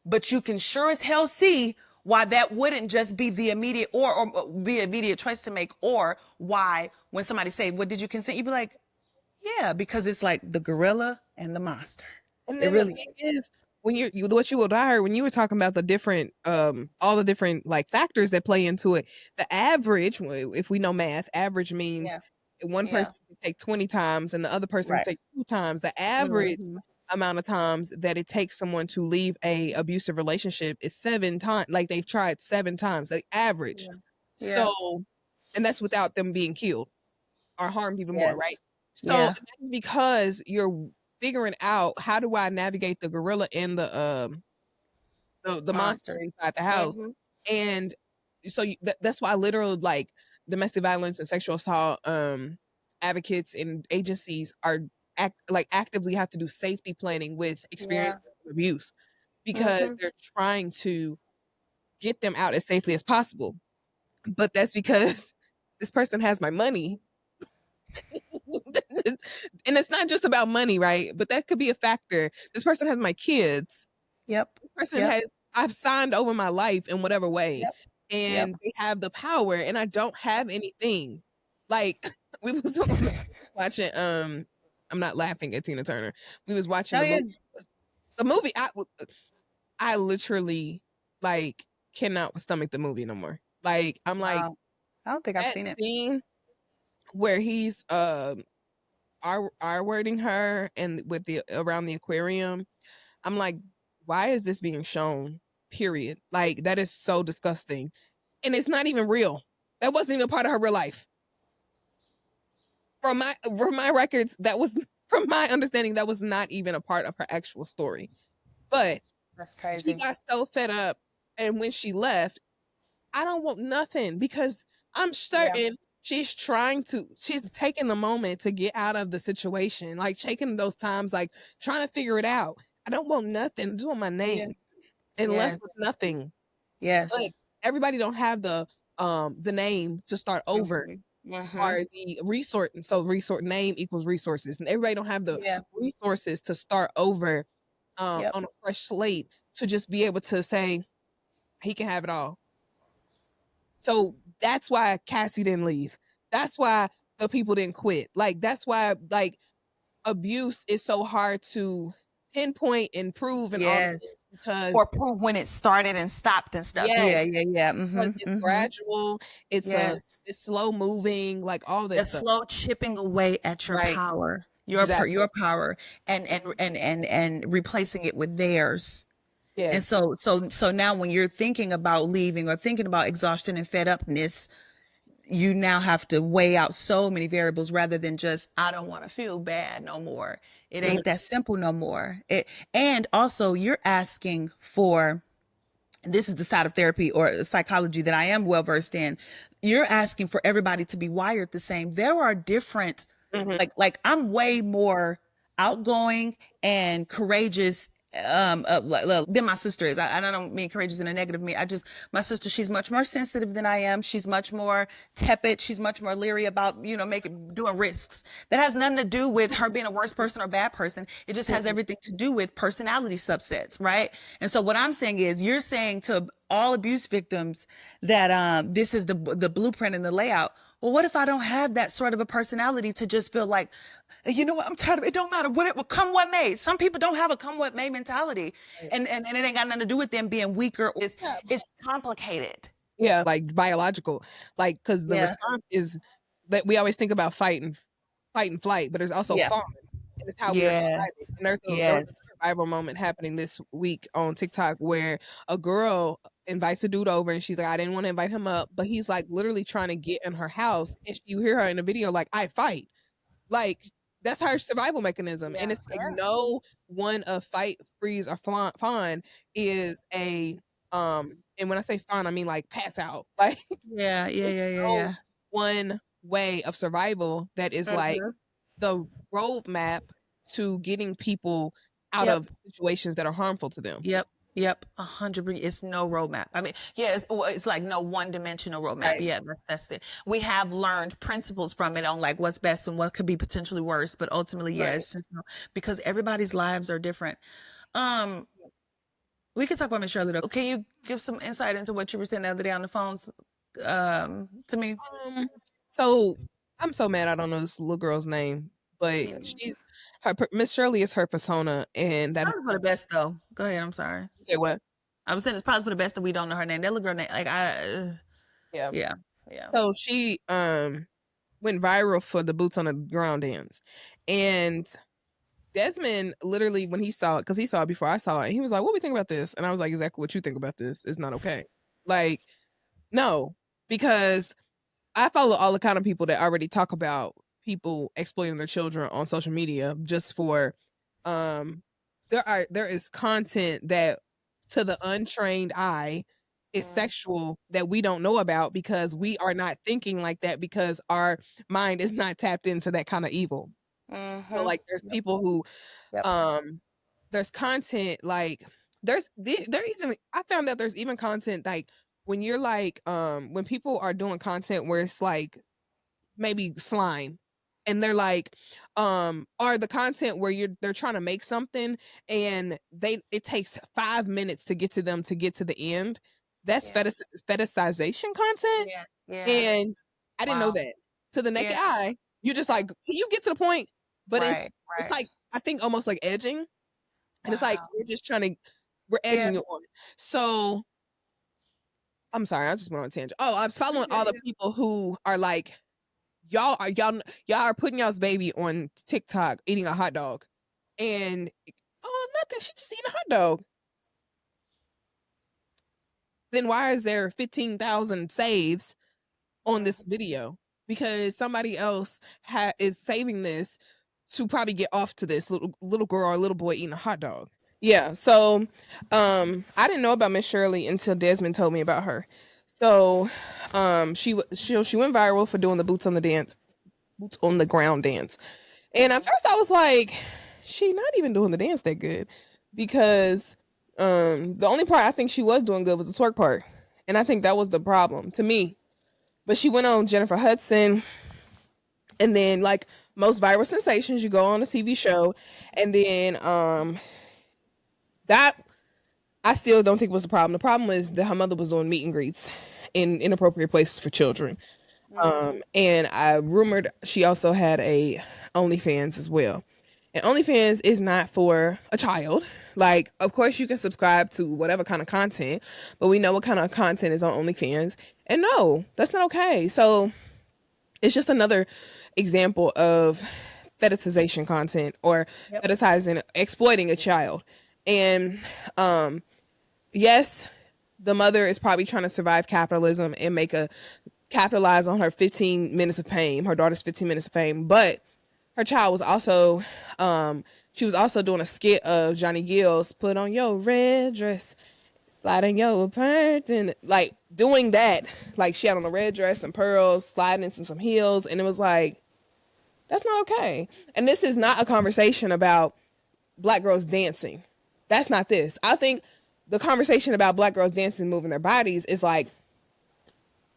but you can sure as hell see why that wouldn't just be the immediate, or be an immediate choice to make, or why when somebody say, what did you consent, you'd be like, yeah, because it's like the gorilla and the monster. And It then the really thing is, when what you would heard when you were talking about the different all the different like factors that play into it, the average, if we know math, average means Yeah, one yeah, person can take 20 times and the other person can right. take two times. The average Mm-hmm. amount of times that it takes someone to leave a abusive relationship is 7 times. Like they've tried 7 times, like average. Yeah, yeah, So, and that's without them being killed or harmed even more, right? yes, So yeah, that's because you're figuring out how do I navigate the gorilla and the monster monster. inside the house. Mm-hmm. And so that's why literal like domestic violence and sexual assault advocates and agencies are actively have to do safety planning with Yeah. experience abuse because Mm-hmm. they're trying to get them out as safely as possible. But that's because this person has my money. And it's not just about money, right? But that could be a factor. This person has my kids. Yep. This person Yep. has I've signed over my life in whatever way, Yep. Yep. and they have the power, and I don't have anything. Like we was watching. I'm not laughing at Tina Turner. We was watching Oh the yeah. movie. The movie. I literally like cannot stomach the movie no more. Like I'm like Wow. I don't think I've that seen it. scene where he's R wording her and with the around the aquarium. I'm like, why is this being shown? Period. Like that is so disgusting. And it's not even real. That wasn't even part of her real life. from my records, that was from my understanding, that was not even a part of her actual story. But That's she crazy. got so fed up, and when she left, I don't want nothing because I'm Yeah. certain she's taking the moment to get out of the situation, like taking those times, like trying to figure it out. I don't want nothing. I just want my Yeah. name and left Yes. with nothing. But Yes. everybody don't have the name to start over, Mm-hmm. or the resource. So resource name equals resources, and everybody don't have the Yeah. resources to start over Yep. on a fresh slate to just be able to say he can have it all. So that's why Cassie didn't leave. That's why the people didn't quit. Like that's why like abuse is so hard to pinpoint and prove and all of this Yes. because Or prove when it started and stopped and stuff. Yeah. yes, Yeah. Yeah. because Mm-hmm. it's Mm-hmm. gradual, Yes. it's slow moving, like all this The stuff. slow chipping away at your Right. power, Exactly. your power, and replacing it with theirs. And Yes. so now when you're thinking about leaving or thinking about exhaustion and fed upness, you now have to weigh out so many variables rather than just I don't want to feel bad no more. It Mhm. ain't that simple no more. And also you're asking for, and this is the side of therapy or psychology that I am well versed in. You're asking for everybody to be wired the same. There are different, Mhm. like I'm way more outgoing and courageous than my sister is. I don't mean courageous in a negative mean. My sister, she's much more sensitive than I am. She's much more tepid. She's much more leery about, doing risks. That has nothing to do with her being a worse person or bad person. It just has Mhm. everything to do with personality subsets, right? And so what I'm saying is you're saying to all abuse victims that this is the blueprint and the layout. Well, what if I don't have that sort of a personality to just feel like, you know what, I'm tired of it. It don't matter what it will come what may. Some people don't have a come what may mentality. Right. And it ain't got nothing to do with them being weaker. Yeah. It's complicated. Yeah, like biological, like because the Yeah. response is that we always think about fight and flight, but there's also Yeah. fawn, and it's how we are Yes. surviving. And there was Yes. a survival moment happening this week on TikTok where a girl invites a dude over, and she's like, I didn't want to invite him up, but he's like literally trying to get in her house, and you hear her in the video like, I fight. Like that's her survival mechanism, Yeah. and it's like Yeah. no one of fight, freeze, or fawn is a and when I say fawn, I mean like pass out. Like Yeah. Yeah. it's Yeah. Yeah. no Yeah. one way of survival that is like Mhm. the roadmap to getting people out Yep. of situations that are harmful to them. Yep. Yep. 100%. It's no roadmap. I mean, yeah, it's like no one-dimensional roadmap. Right. Yeah, that's it. We have learned principles from it on like what's best and what could be potentially worse, but ultimately, yeah, Right. it's just because everybody's lives are different. Um, we could talk about Miss Shirley though. Can you give some insight into what you were saying the other day on the phones to me? Um, so I'm so mad I don't know this little girl's name, but Yeah. she's Miss Shirley is her persona, and that Probably for the best though. Go ahead. I'm sorry. say what? I was saying it's probably for the best that we don't know her name. That little girl name, like Yeah. yeah, yeah. So she went viral for the boots on the ground dance, and Desmond literally when he saw it, because he saw it before I saw it, he was like, "What do we think about this?" And I was like, "Exactly what you think about this. It's not okay." Like, no, because I follow all the kind of people that already talk about people exploiting their children on social media just for um there is content that to the untrained eye is Mm, sexual that we don't know about because we are not thinking like that because our mind is not tapped into that kind of evil. So mhm. like there's Yep. people who Yep. um there's content like there even I found out there's even content like when you're like when people are doing content where it's like maybe slime and they're like or the content where they're trying to make something and it takes 5 minutes to get to them to get to the end. That's Yeah. fetishization content, Yeah. Yeah. and I didn't know Wow. that. To the naked Yeah. eye, you just Yeah. like, can you get to the point? But Right. it's Right. like I think almost like edging, and it's like Wow. we're Yeah. edging it on. So I'm sorry, I just went on a tangent. Oh, I was You're following all the good. people who are like, y'all are putting y'all's baby on TikTok eating a hot dog, and oh nothing, she just eating a hot dog. Then why is there 15,000 saves on Mm, this video? because somebody else is saving this to probably get off to this little girl or little boy eating a hot dog. Yeah, so I didn't know about Miss Shirley until Desmond told me about her. So she went viral for doing the boots on the ground dance. And at first I was like, she not even doing the dance that good, because the only part I think she was doing good was the twerk part. And I think that was the problem to me. But she went on Jennifer Hudson, and then like most viral sensations, you go on a TV show, and then that I still don't think was the problem. The problem was that her mother was doing meet and greets in inappropriate places for children. And I rumored she also had a OnlyFans as well. And OnlyFans is not for a child. Like, of course, you can subscribe to whatever kind of content, but we know what kind of content is on OnlyFans. And no, that's not okay. So it's just another example of fetishization content, or fetishizing, exploiting a child. And yes, the mother is probably trying to survive capitalism and capitalize on her 15 minutes of fame, her daughter's 15 minutes of fame. But her child was also, she was also doing a skit of Johnny Gill's "Put on your red dress, sliding your part," and like doing that. Like she had on a red dress and pearls, sliding into some heels. And it was like, that's not okay. And this is not a conversation about black girls dancing. That's not this. I think the conversation about black girls dancing, moving their bodies is like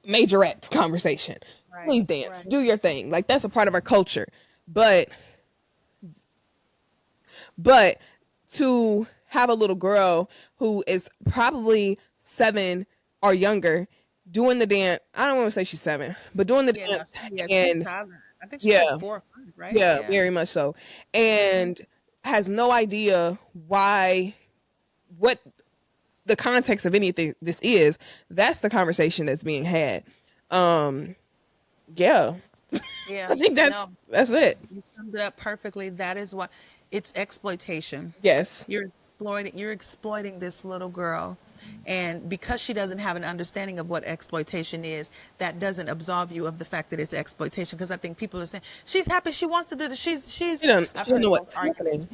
majorette conversation. Right, please dance, do your thing. Like that's a part of our culture. But to have a little girl who is probably 7 or younger doing the dance, I don't want to say she's 7, but doing the dance, and I think she's like 4 or 5, right? Yeah, very much so. And has no idea what the context of anything this is. That's the conversation that's being had. Yeah. I think that's it. You summed it up perfectly. That is what it's exploitation. Yes. You're exploiting this little girl. And because she doesn't have an understanding of what exploitation is, that doesn't absolve you of the fact that it's exploitation. Because I think people are saying she's happy, she wants to do this. She don't know what's happening.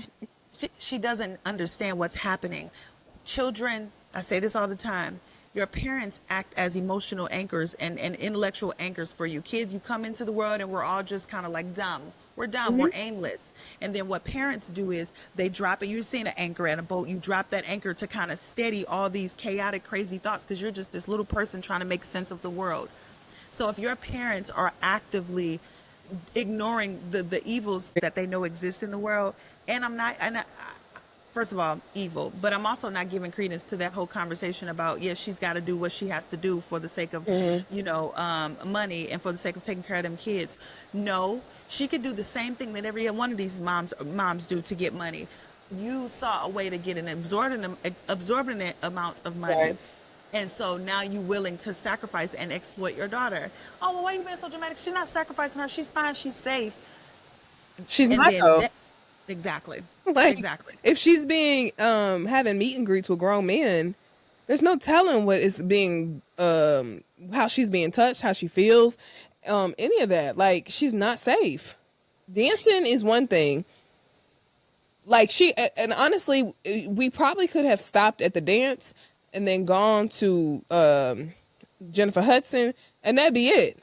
She doesn't understand what's happening. Children, I say this all the time, your parents act as emotional anchors and intellectual anchors for you. Kids, you come into the world and we're all just kind of like dumb. We're dumb, we're aimless. And then what parents do is they drop it. You've seen an anchor at a boat. You drop that anchor to kind of steady all these chaotic, crazy thoughts, because you're just this little person trying to make sense of the world. So if your parents are actively ignoring the evils that they know exist in the world, and first of all, evil, but I'm also not giving credence to that whole conversation about, yes, she's got to do what she has to do for the sake of, money and for the sake of taking care of them kids. No, she could do the same thing that every one of these moms do to get money. You saw a way to get an absorbent amount of money. Right. And so now you're willing to sacrifice and exploit your daughter. Oh, well, why are you being so dramatic? She's not sacrificing her. She's fine. She's safe. She's not, though. Exactly. Exactly. If she's being having meet and greets with grown men, there's no telling what is being how she's being touched, how she feels, any of that. Like, she's not safe. Dancing is one thing. Like, and honestly, we probably could have stopped at the dance and then gone to Jennifer Hudson, and that'd be it.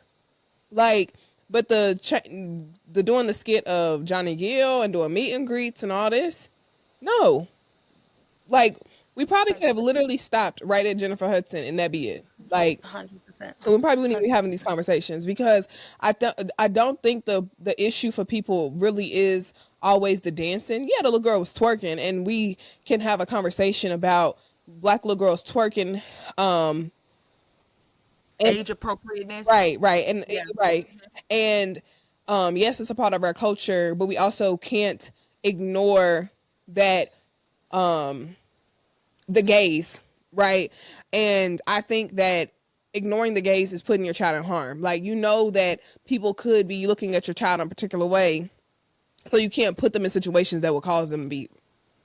Like, but the doing the skit of Johnny Gill and doing meet and greets and all this, no. Like, we probably could have literally stopped right at Jennifer Hudson and that'd be it. Like, 100%. We probably wouldn't even be having these conversations, because I don't think the issue for people really is always the dancing. Yeah, the little girl was twerking, and we can have a conversation about black little girls twerking. Age appropriateness. Right. And right. And yes, it's a part of our culture, but we also can't ignore that the gaze, right? And I think that ignoring the gaze is putting your child in harm. Like, that people could be looking at your child in a particular way, so you can't put them in situations that will cause them to be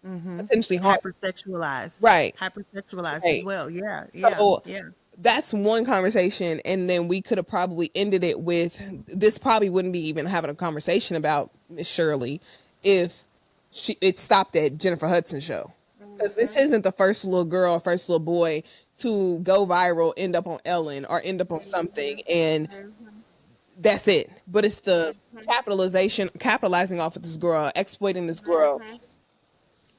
potentially harmed. Hypersexualized. Right. Hypersexualized as well. Yeah. So, yeah. that's one conversation, and then we could have probably ended it with this. Probably wouldn't be even having a conversation about Miss Shirley if it stopped at Jennifer Hudson's show, because this isn't the first little girl or first little boy to go viral, end up on Ellen or end up on something, and that's it. But it's the capitalizing off of this girl, exploiting this girl,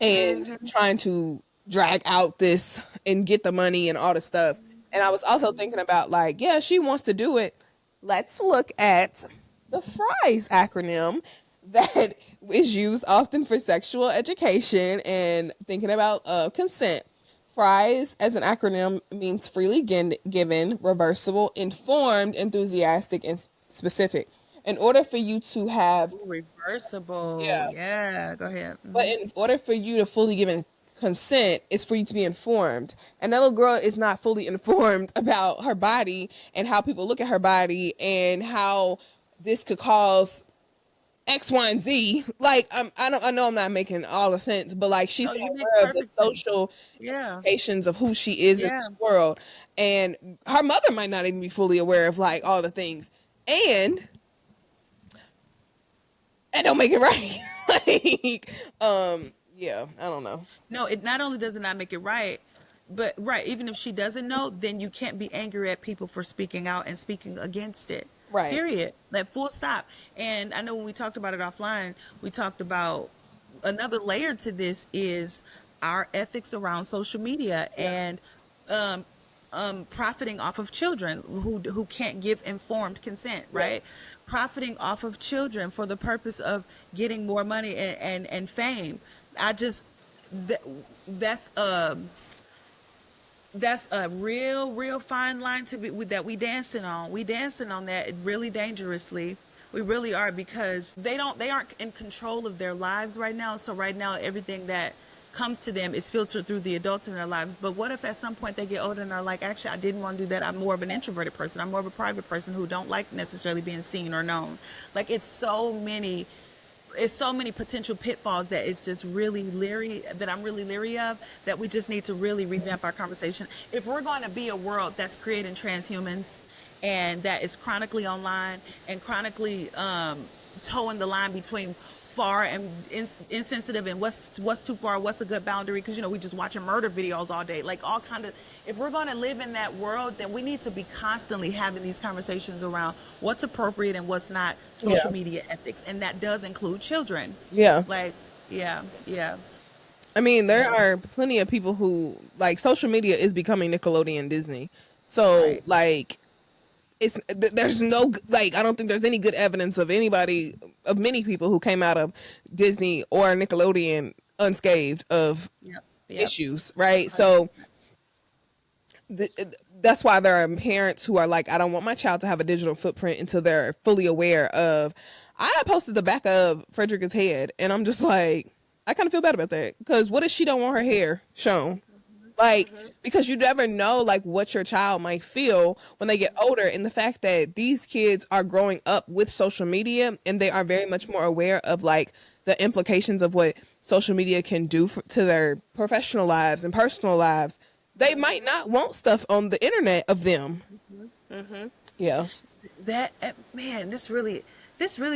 and trying to drag out this and get the money and all the stuff. And I was also thinking about, like, yeah, she wants to do it. Let's look at the FRIES acronym that is used often for sexual education and thinking about consent. FRIES as an acronym means freely given, reversible, informed, enthusiastic, and specific. In order for you to have, Reversible. yeah, Yeah, go ahead. but in order for you to fully give consent, is for you to be informed. And that little girl is not fully informed about her body and how people look at her body and how this could cause X, Y, and Z. Like, I know I'm not making all the sense, but like she's No, not you make aware of the perfect sense. social Yeah. implications of who she is in Yeah. this world, and her mother might not even be fully aware of like all the things, and don't make it right. Like, yeah, I don't know. No, it not only does it not make it right, but right, even if she doesn't know, then you can't be angry at people for speaking out and speaking against it. Right. Period. Like full stop. And I know when we talked about it offline, we talked about another layer to this is our ethics around social media and um profiting off of children who can't give informed consent, Yeah. right? Profiting off of children for the purpose of getting more money and fame. I just that, that's that's a real fine line to be that we dancing on. We dancing on that really dangerously. We really are, because they aren't in control of their lives right now. So right now everything that comes to them is filtered through the adults in their lives. But what if at some point they get older and are like, actually, I didn't want to do that. I'm more of an introverted person. I'm more of a private person who don't like necessarily being seen or known. Like it's so many potential pitfalls that it's just really leery, that I'm really leery of, that we just need to really revamp our conversation. If we're going to be a world that's creating transhumans and that is chronically online and chronically towing the line between far and insensitive and what's too far, what's a good boundary, because we just watching murder videos all day, like all kind of, if we're going to live in that world, then we need to be constantly having these conversations around what's appropriate and what's not social media ethics, and that does include children. Yeah. Like, yeah. I mean, there are plenty of people who, like, social media is becoming Nickelodeon Disney. So, Right. like, there's no, like, I don't think there's any good evidence of many people who came out of Disney or Nickelodeon unscathed of Yep. issues, right? So that's why there are parents who are like, I don't want my child to have a digital footprint until they're fully aware of. I posted the back of Frederica's head, and I'm just like, I kind of feel bad about that, because what if she don't want her hair shown? Like, because you never know, like, what your child might feel when they get older, and the fact that these kids are growing up with social media and they are very much more aware of like the implications of what social media can do to their professional lives and personal lives. They might not want stuff on the internet of them. Yeah. That man, this really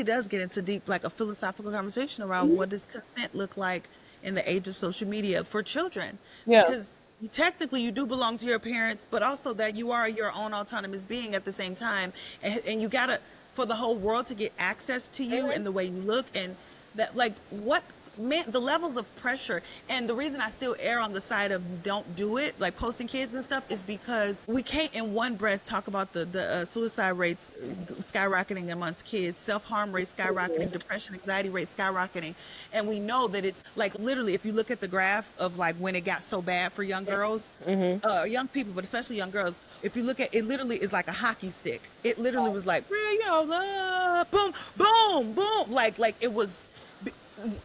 does get into deep, like a philosophical conversation around what does consent look like in the age of social media for children. Yeah. Because technically you do belong to your parents, but also that you are your own autonomous being at the same time, and you gotta, for the whole world to get access to you and the way you look, and that, like, what, man, the levels of pressure. And the reason I still err on the side of don't do it, like posting kids and stuff, is because we can't in one breath talk about the suicide rates skyrocketing amongst kids, self-harm rates skyrocketing, depression, anxiety rates skyrocketing, and we know that it's like, literally, if you look at the graph of like when it got so bad for young girls, young people, but especially young girls, if you look at it, literally is like a hockey stick. It literally was like, boom, boom, boom, like it was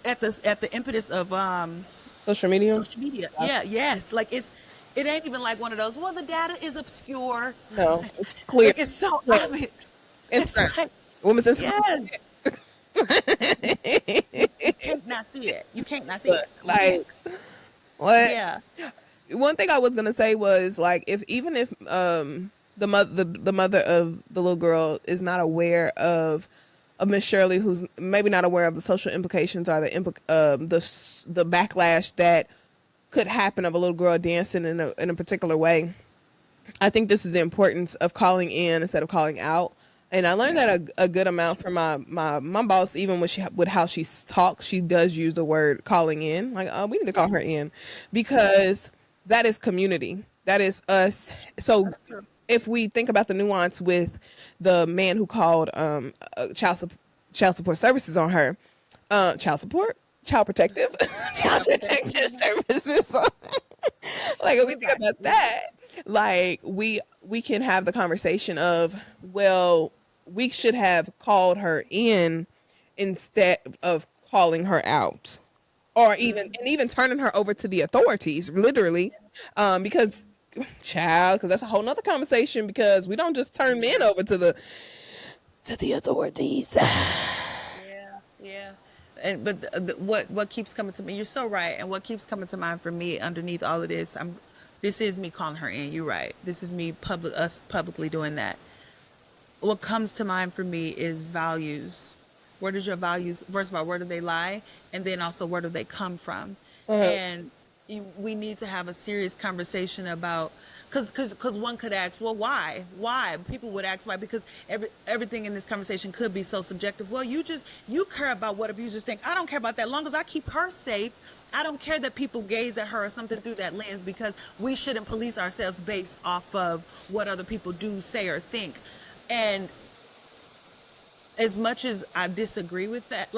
at the impetus of Social media. Yeah, yes, like it ain't even like one of those, well, the data is obscure. No, it's clear. Like, it's so obvious. It's Like, women's yes. You can't not see it. You can't not see it. like, what? Yeah. one thing I was gonna say was like, if even if the mother of the little girl is not aware of Miss Shirley, who's maybe not aware of the social implications or the backlash that could happen of a little girl dancing in a particular way. I think this is the importance of calling in instead of calling out. And I learned that a good amount from my boss. Even with how she talks, she does use the word calling in. Like, we need to call her in, because that is community. That is us. So if we think about the nuance with the man who called child support services on her, child support, child protective, child protective services on her. Like, if we think about that, like, we can have the conversation of, well, we should have called her in instead of calling her out, or even turning her over to the authorities, literally, because child, because that's a whole nother conversation, because we don't just turn men over to the authorities. Yeah. And but what keeps coming to me, you're so right, and what keeps coming to mind for me underneath all of this, this is me calling her in. You're right. This is me us publicly doing that. What comes to mind for me is values. Where does your values, first of all, where do they lie? And then also, where do they come from? And we need to have a serious conversation about, because one could ask, well, why people would ask why, because everything in this conversation could be so subjective. Well, you care about what abusers think. I don't care about that. As long as I keep her safe, I don't care that people gaze at her or something through that lens, because we shouldn't police ourselves based off of what other people do, say, or think. And as much as I disagree with that,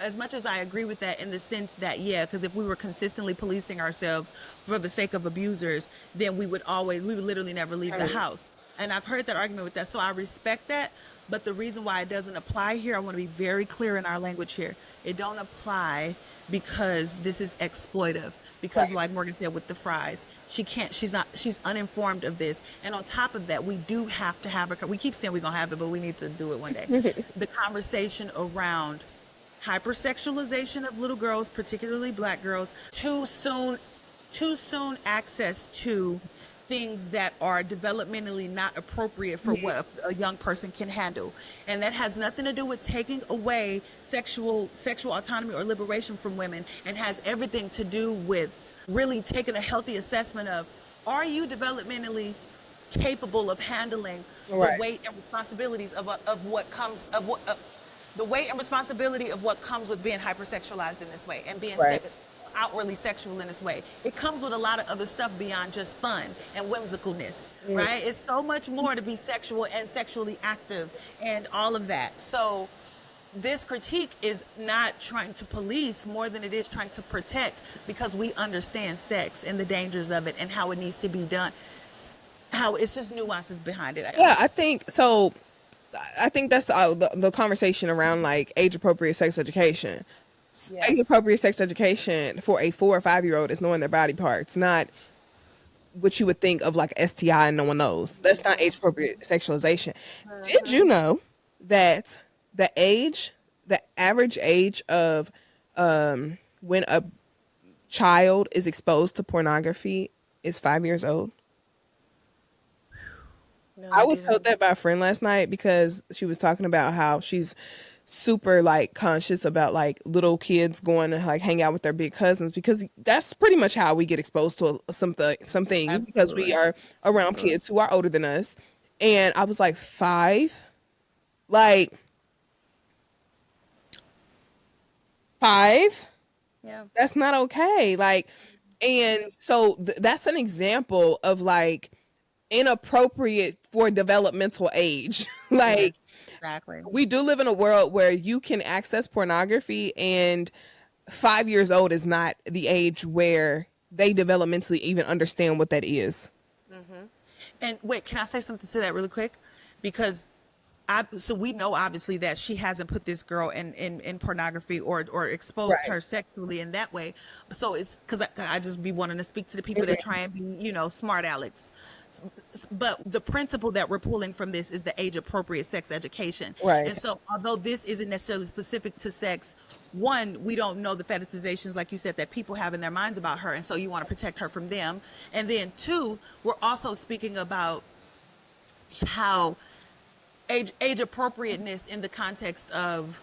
as much as I agree with that in the sense that, yeah, because if we were consistently policing ourselves for the sake of abusers, then we would literally never leave the house. And I've heard that argument with that. So I respect that. But the reason why it doesn't apply here, I want to be very clear in our language here. It don't apply because this is exploitive. Because like Morgan said with the fries, she's uninformed of this. And on top of that, we do have to have we keep saying we're going to have it, but we need to do it one day. The conversation around hypersexualization of little girls, particularly black girls, too soon access to things that are developmentally not appropriate for what a young person can handle. And that has nothing to do with taking away sexual autonomy or liberation from women, and has everything to do with really taking a healthy assessment of, are you developmentally capable of handling the weight and responsibilities of what comes the weight and responsibility of what comes with being hypersexualized in this way and being outwardly sexual in this way. It comes with a lot of other stuff beyond just fun and whimsicalness, right? It's so much more to be sexual and sexually active and all of that. So this critique is not trying to police more than it is trying to protect, because we understand sex and the dangers of it and how it needs to be done. How it's just nuances behind it. Yeah, I think so. I think that's the conversation around like age appropriate sex education. Age appropriate sex education for a 4 or 5-year-old is knowing their body parts, not what you would think of like STI and no one knows. That's not age appropriate sexualization. Did you know that the average age of when a child is exposed to pornography is 5 years old? No, I was told that by a friend last night, because she was talking about how she's super like conscious about like little kids going to like hang out with their big cousins, because that's pretty much how we get exposed to some things, because we are around kids who are older than us. And I was like, 5? Like 5? Yeah, that's not okay. Like, and so that's an example of like inappropriate for developmental age. Like, exactly. We do live in a world where you can access pornography, and 5 years old is not the age where they developmentally even understand what that is. And wait, can I say something to that really quick? Because so we know obviously that she hasn't put this girl in pornography or exposed her sexually in that way. So it's because I just be wanting to speak to the people that try and be, smart Alex. But the principle that we're pulling from this is the age appropriate sex education. Right. And so although this isn't necessarily specific to sex, one, we don't know the fetishizations, like you said, that people have in their minds about her, and so you want to protect her from them. And then two, we're also speaking about how age appropriateness in the context of,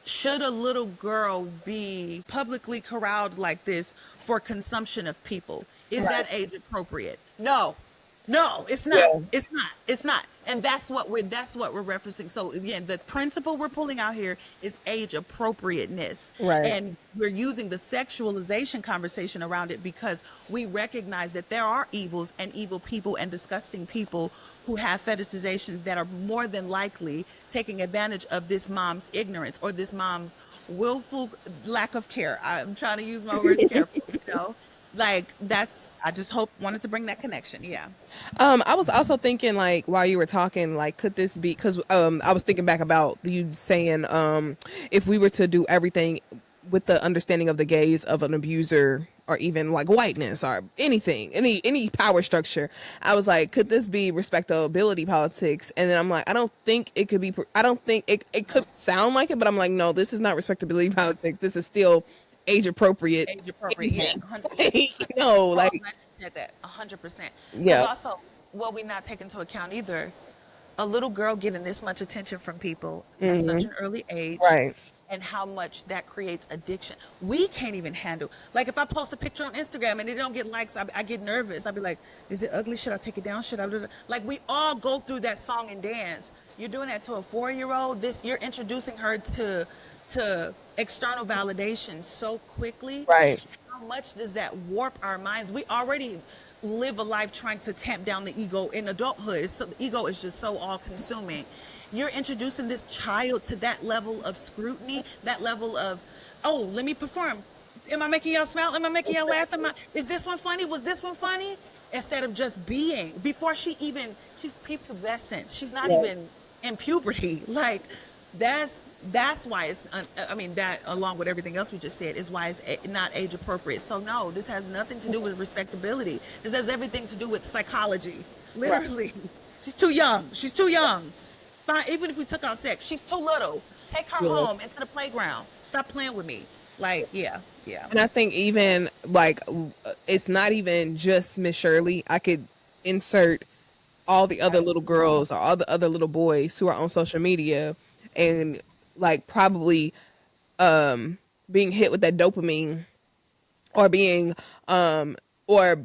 should a little girl be publicly corralled like this for consumption of people? Is that age appropriate? No. No, it's not. Yeah. It's not. And that's what we're referencing. So again, the principle we're pulling out here is age appropriateness. Right. And we're using the sexualization conversation around it because we recognize that there are evils and evil people and disgusting people who have fetishizations that are more than likely taking advantage of this mom's ignorance or this mom's willful lack of care. I'm trying to use my words carefully, like I just wanted to bring that connection. Yeah. I was also thinking, like, while you were talking, like, could this be, because I was thinking back about you saying, if we were to do everything with the understanding of the gaze of an abuser, or even like whiteness or anything, any power structure, I was like, could this be respectability politics? And then I'm like, I don't think it could be. I don't think it could sound like it, but I'm like, no, this is not respectability politics. This is still age appropriate. Age appropriate, yeah. 100%. No, like that 100%. Yeah. Also, what we not take into account either, a little girl getting this much attention from people at such an early age, right. and how much that creates addiction. We can't even handle. Like if I post a picture on Instagram and it don't get likes, I get nervous. I'll be like, is it ugly? Should I take it down? Should I do that? Like we all go through that song and dance. You're doing that to a 4-year-old. You're introducing her to external validation so quickly. Right. How much does that warp our minds? We already live a life trying to tamp down the ego in adulthood. So the ego is just so all-consuming. You're introducing this child to that level of scrutiny, that level of, oh, let me perform. Am I making y'all smile? Am I making y'all laugh? Is this one funny? Was this one funny? Instead of just being, before she's prepubescent. She's not even in puberty. Like, that's why it's, that along with everything else we just said is why it's not age appropriate. So no, this has nothing to do with respectability. This has everything to do with psychology. Literally. Right. She's too young. Fine, even if we took out sex, she's too little. Take her home into the playground. Stop playing with me. Like, yeah. And I think even like it's not even just Miss Shirley. I could insert all the other little girls or all the other little boys who are on social media and like probably being hit with that dopamine or being or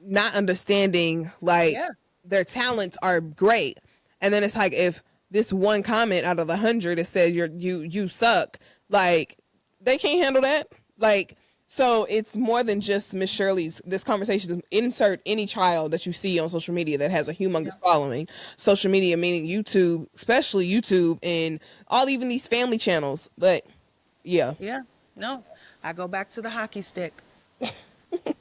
not understanding like their talents are great. And then it's like, if this one comment out of 100 that says you suck, like they can't handle that. Like, so it's more than just Miss Shirley's. This conversation, insert any child that you see on social media that has a humongous following. Social media, meaning YouTube, especially YouTube, and even these family channels. But yeah. No, I go back to the hockey stick.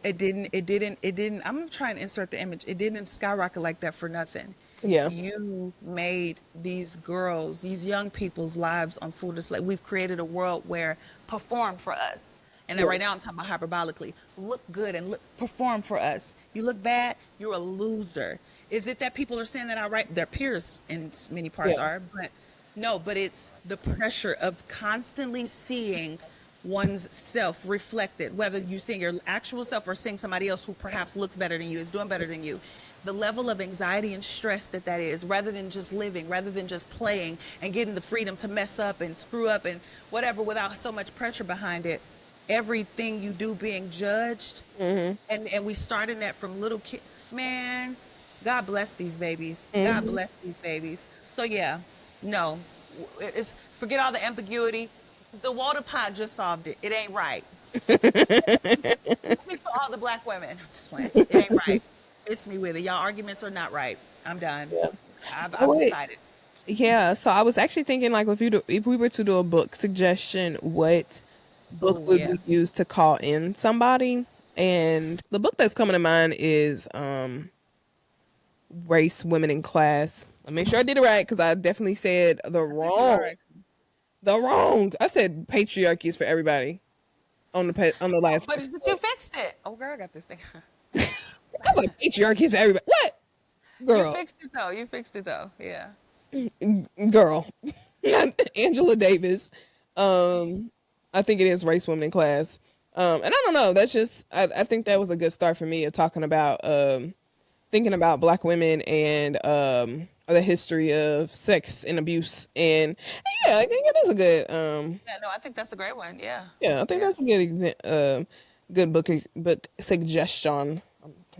It didn't. I'm trying to insert the image. It didn't skyrocket like that for nothing. Yeah. You made these girls, these young people's lives on full display. We've created a world where perform for us. And then right now I'm talking about hyperbolically. Look good and perform for us. You look bad, you're a loser. Is it that people are saying that outright? Their peers in many parts are, but no, but it's the pressure of constantly seeing one's self reflected, whether you seeing your actual self or seeing somebody else who perhaps looks better than you, is doing better than you. The level of anxiety and stress that is, rather than just living, rather than just playing and getting the freedom to mess up and screw up and whatever without so much pressure behind it. Everything you do being judged. And we starting that from little kids. Man, God bless these babies. God bless these babies. So yeah, no, it's forget all the ambiguity. The WOTA pod just solved it. It ain't right. Speak for all the black women. I'm just playing. It ain't right. It's me with it. Y'all arguments are not right. I'm done. I've decided. Yeah. So I was actually thinking, like, if we were to do a book suggestion, what book would we use to call in somebody? And the book that's coming to mind is Race, Women, and Class. I make sure I did it right because I definitely said the wrong. I said patriarchy is for everybody on the last. But you fixed it. Oh girl, I got this thing. I was like, patriarchy is everybody. What? You Girl. fixed it though. You fixed it though. Yeah. Girl. Angela Davis. I think it is race women in class. And I don't know. That's just I think that was a good start for me of talking about thinking about Black women and the history of sex and abuse. And yeah, I think it is a good Yeah. No, I think that's a great one. Yeah. yeah, I think Yeah. that's a good good book suggestion.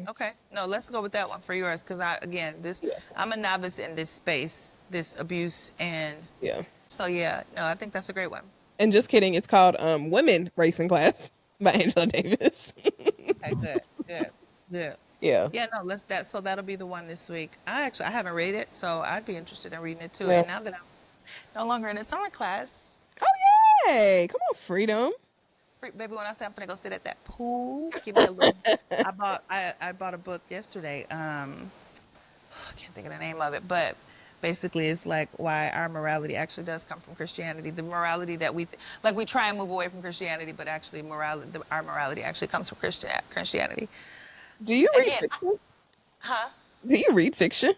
Okay. No, let's go with that one for yours because Yes. I'm a novice in this space, this abuse, and Yeah. so yeah. No, I think that's a great one. And just kidding, it's called Women Racing Class by Angela Davis. Okay. Good. Good. Good. Yeah. Yeah. No, so that'll be the one this week. I haven't read it, so I'd be interested in reading it too. Yeah. And now that I'm no longer in a summer class, Oh yay! Come on, freedom. baby, when I say I'm gonna go sit at that pool, give me a little. I bought a book yesterday. I can't think of the name of it, but basically it's like why our morality actually does come from Christianity. The morality that like we try and move away from Christianity, but actually our morality actually comes from Christianity. Do you read Again, fiction? huh? Do you read fiction?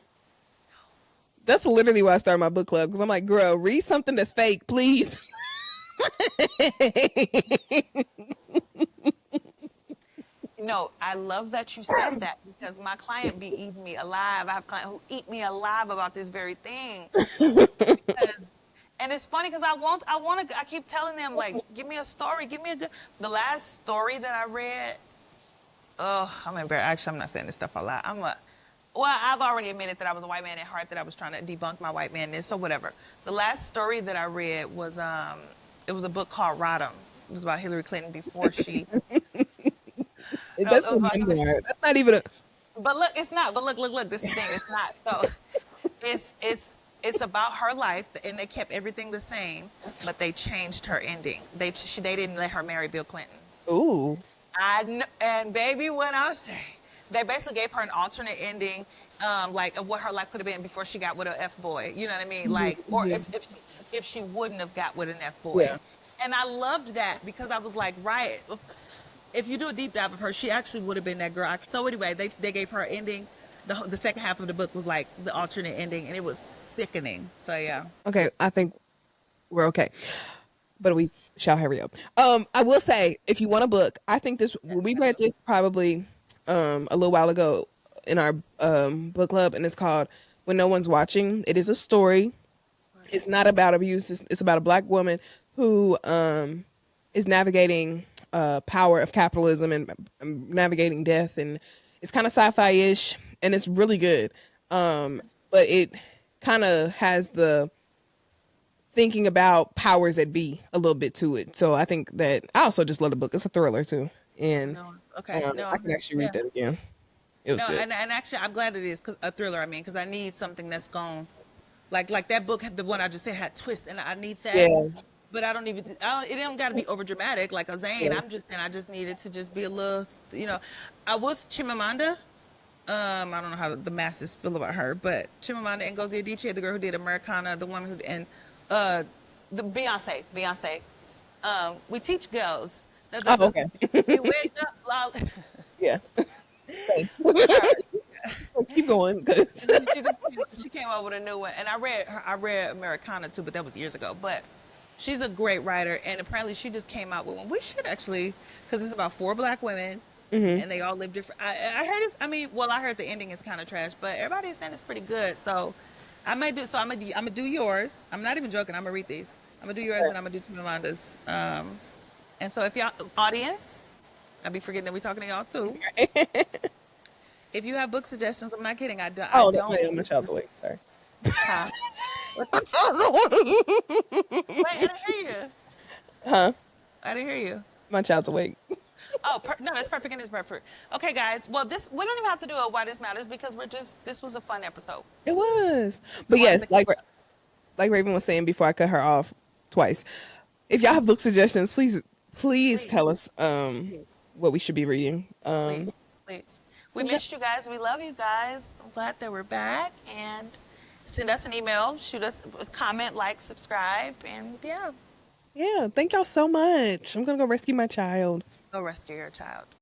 That's literally why I started my book club because I'm like, girl, read something that's fake, please. No, I love that you said that because my client be eating me alive. I have clients who eat me alive about this very thing. Because, and it's funny because I keep telling them, like, give me a story, the last story that I read, oh, I'm embarrassed. Actually, I'm not saying this stuff a lot. Well, I've already admitted that I was a white man at heart, that I was trying to debunk my white manness, so whatever. The last story that I read was, it was a book called Rodham. It was about Hillary Clinton before she, That's it a was about Hillary. memoir. That's not even a. But look, it's not. But look. This is the thing. It's not. So, it's about her life, and they kept everything the same, but they changed her ending. They didn't let her marry Bill Clinton. Ooh. And baby, when I say, they basically gave her an alternate ending, like of what her life could have been before she got with an F boy. You know what I mean? Like, or if she wouldn't have got with an F boy. Yeah. And I loved that because I was like, right. If you do a deep dive of her, she actually would have been that girl. So anyway, they gave her an ending. The second half of the book was like the alternate ending, and it was sickening. So yeah. Okay, I think we're okay. But we shall hurry up. I will say, if you want a book, I think we read this probably a little while ago in our book club, and it's called When No One's Watching. It is a story. It's not about abuse. It's about a Black woman who is navigating power of capitalism and navigating death, and it's kind of sci-fi-ish, and it's really good. But it kind of has the thinking about powers that be a little bit to it. So I think that I also just love the book. It's a thriller too, and No. Okay. No. I can actually read that again. It was No, good. and actually, I'm glad it is a thriller. I mean, because I need something that's gone, like that book, the one I just said had twists, and I need that. Yeah. But I don't even. It don't got to be over dramatic like a Zane. Yeah. I'm just saying I just needed to just be a little. I was Chimamanda. I don't know how the masses feel about her, but Chimamanda Ngozi Adichie, the girl who did Americana, the woman who and the Beyonce. We teach girls. Oh, okay. You wake up, Yeah. Thanks. her. Keep going. 'Cause She came out with a new one, and I read Americana too, but that was years ago. But she's a great writer, and apparently she just came out with one. We should actually, because it's about 4 Black women, and they all live different. I heard this. I mean, well, I heard the ending is kind of trash, but everybody's saying it's pretty good. So I might do. So I'm gonna do yours. I'm not even joking. I'm gonna read these. I'm gonna do yours, and I'm gonna do Chimamanda's. And so if y'all audience, I'll be forgetting that we're talking to y'all too. If you have book suggestions, I'm not kidding. I don't. definitely on my child's awake. Sorry. Huh? Wait, I didn't hear you. Huh? I didn't hear you. My child's awake. Oh, no, that's perfect. And it's perfect. Okay, guys. Well, we don't even have to do a Why This Matters because this was a fun episode. It was. But yes, like Raven was saying before I cut her off twice. If y'all have book suggestions, please tell us what we should be reading. Please. We missed you guys. We love you guys. I'm glad that we're back. And send us an email. Shoot us a comment, like, subscribe. And yeah. Yeah. Thank y'all so much. I'm going to go rescue my child. Go rescue your child.